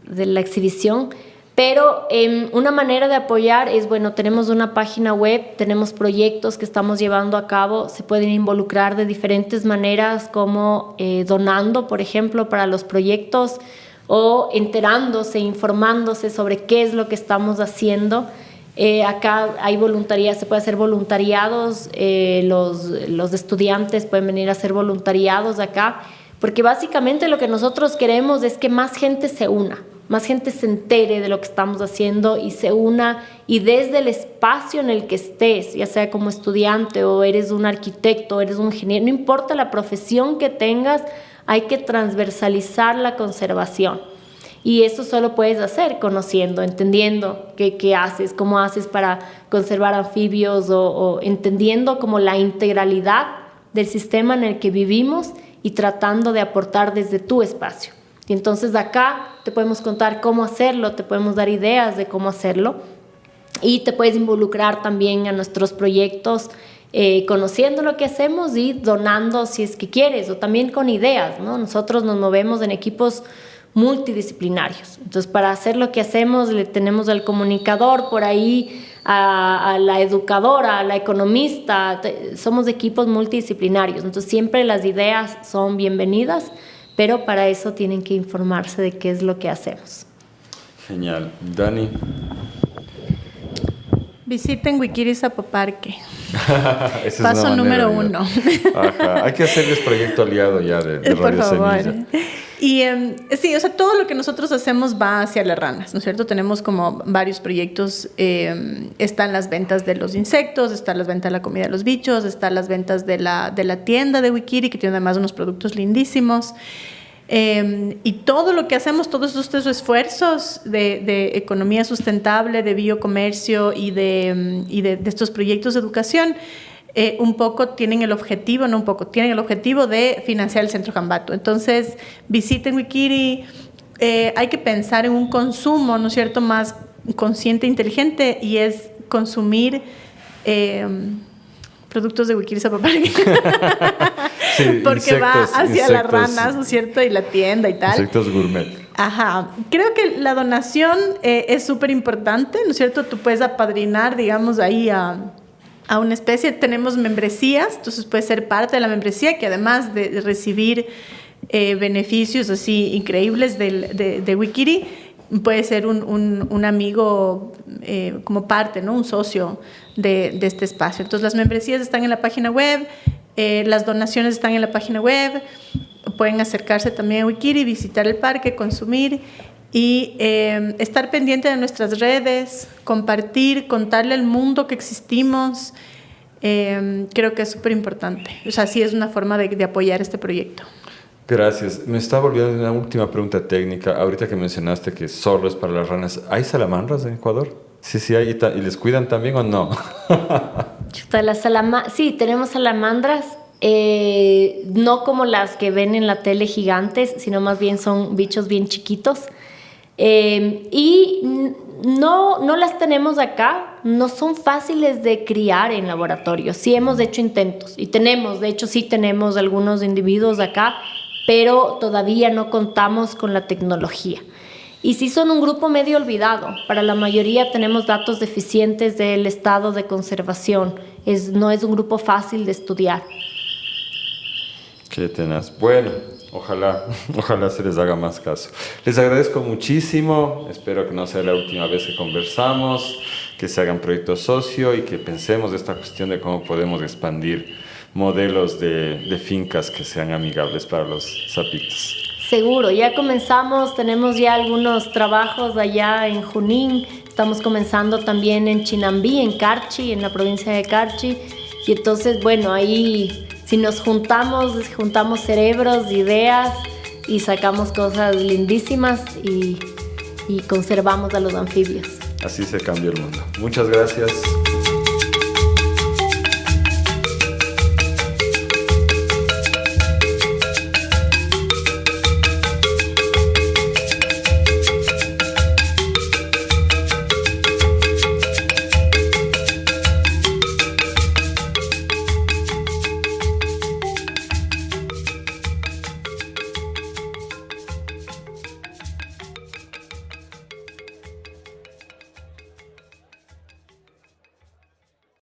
exhibición, pero una manera de apoyar es, bueno, tenemos una página web, tenemos proyectos que estamos llevando a cabo, se pueden involucrar de diferentes maneras, como donando, por ejemplo, para los proyectos, o enterándose, informándose sobre qué es lo que estamos haciendo. Acá hay voluntariado, se puede hacer voluntariados, los estudiantes pueden venir a hacer voluntariados acá, porque básicamente lo que nosotros queremos es que más gente se una, más gente se entere de lo que estamos haciendo y se una, y desde el espacio en el que estés, ya sea como estudiante o eres un arquitecto, o eres un ingeniero, no importa la profesión que tengas, hay que transversalizar la conservación. Y eso solo puedes hacer conociendo, entendiendo qué haces, cómo haces para conservar anfibios, o entendiendo como la integralidad del sistema en el que vivimos y tratando de aportar desde tu espacio. Y entonces acá te podemos contar cómo hacerlo, te podemos dar ideas de cómo hacerlo y te puedes involucrar también a nuestros proyectos conociendo lo que hacemos y donando si es que quieres, o también con ideas, ¿no? Nosotros nos movemos en equipos multidisciplinarios. Entonces, para hacer lo que hacemos, le tenemos al comunicador por ahí, a la educadora, a la economista, somos equipos multidisciplinarios. Entonces, siempre las ideas son bienvenidas, pero para eso tienen que informarse de qué es lo que hacemos. Genial. Dani. Visiten Wikiri Zapoparque. Paso número 1. Hay que hacerles proyecto aliado ya de Radio Semilla. Y sí, o sea, todo lo que nosotros hacemos va hacia las ranas, ¿no es cierto? Tenemos como varios proyectos. Están las ventas de los insectos, están las ventas de la comida de los bichos, están las ventas de la tienda de Wikiri, que tiene además unos productos lindísimos. Y todo lo que hacemos, todos estos esfuerzos de economía sustentable, de biocomercio y de estos proyectos de educación, un poco tienen el objetivo, no un poco, tienen el objetivo de financiar el Centro Hambato. Entonces, visiten Wikiri. Hay que pensar en un consumo, ¿no es cierto?, más consciente e inteligente, y es consumir productos de Wikiri Zapoparque. Sí, porque va hacia las ranas, ¿no es cierto?, y la tienda y tal. Insectos gourmet. Ajá. Creo que la donación es súper importante, ¿no es cierto? Tú puedes apadrinar, digamos, ahí a una especie. Tenemos membresías, entonces puedes ser parte de la membresía, que además de recibir beneficios así increíbles de Wikiri, puede ser un amigo como parte, ¿no? Un socio de este espacio. Entonces las membresías están en la página web, las donaciones están en la página web, pueden acercarse también a Wikiri, visitar el parque, consumir y estar pendiente de nuestras redes, compartir, contarle al mundo que existimos. Creo que es súper importante. O sea, sí es una forma de apoyar este proyecto. Gracias. Me estaba olvidando de una última pregunta técnica. Ahorita que mencionaste que solo es para las ranas, ¿hay salamandras en Ecuador? Sí, hay. ¿Y les cuidan también o no? Sí, tenemos salamandras. No como las que ven en la tele gigantes, sino más bien son bichos bien chiquitos. Y no las tenemos acá, no son fáciles de criar en laboratorio. Sí hemos hecho intentos y sí tenemos algunos individuos acá, pero todavía no contamos con la tecnología. Y sí son un grupo medio olvidado. Para la mayoría tenemos datos deficientes del estado de conservación. No es un grupo fácil de estudiar. Qué tenaz. Bueno, ojalá se les haga más caso. Les agradezco muchísimo. Espero que no sea la última vez que conversamos, que se hagan proyectos socio y que pensemos de esta cuestión de cómo podemos expandir modelos de fincas que sean amigables para los sapitos. Seguro, ya comenzamos, tenemos ya algunos trabajos allá en Junín, estamos comenzando también en Chinambí, en Carchi, en la provincia de Carchi, y entonces, bueno, ahí si nos juntamos cerebros, ideas y sacamos cosas lindísimas y conservamos a los anfibios. Así se cambia el mundo. Muchas gracias.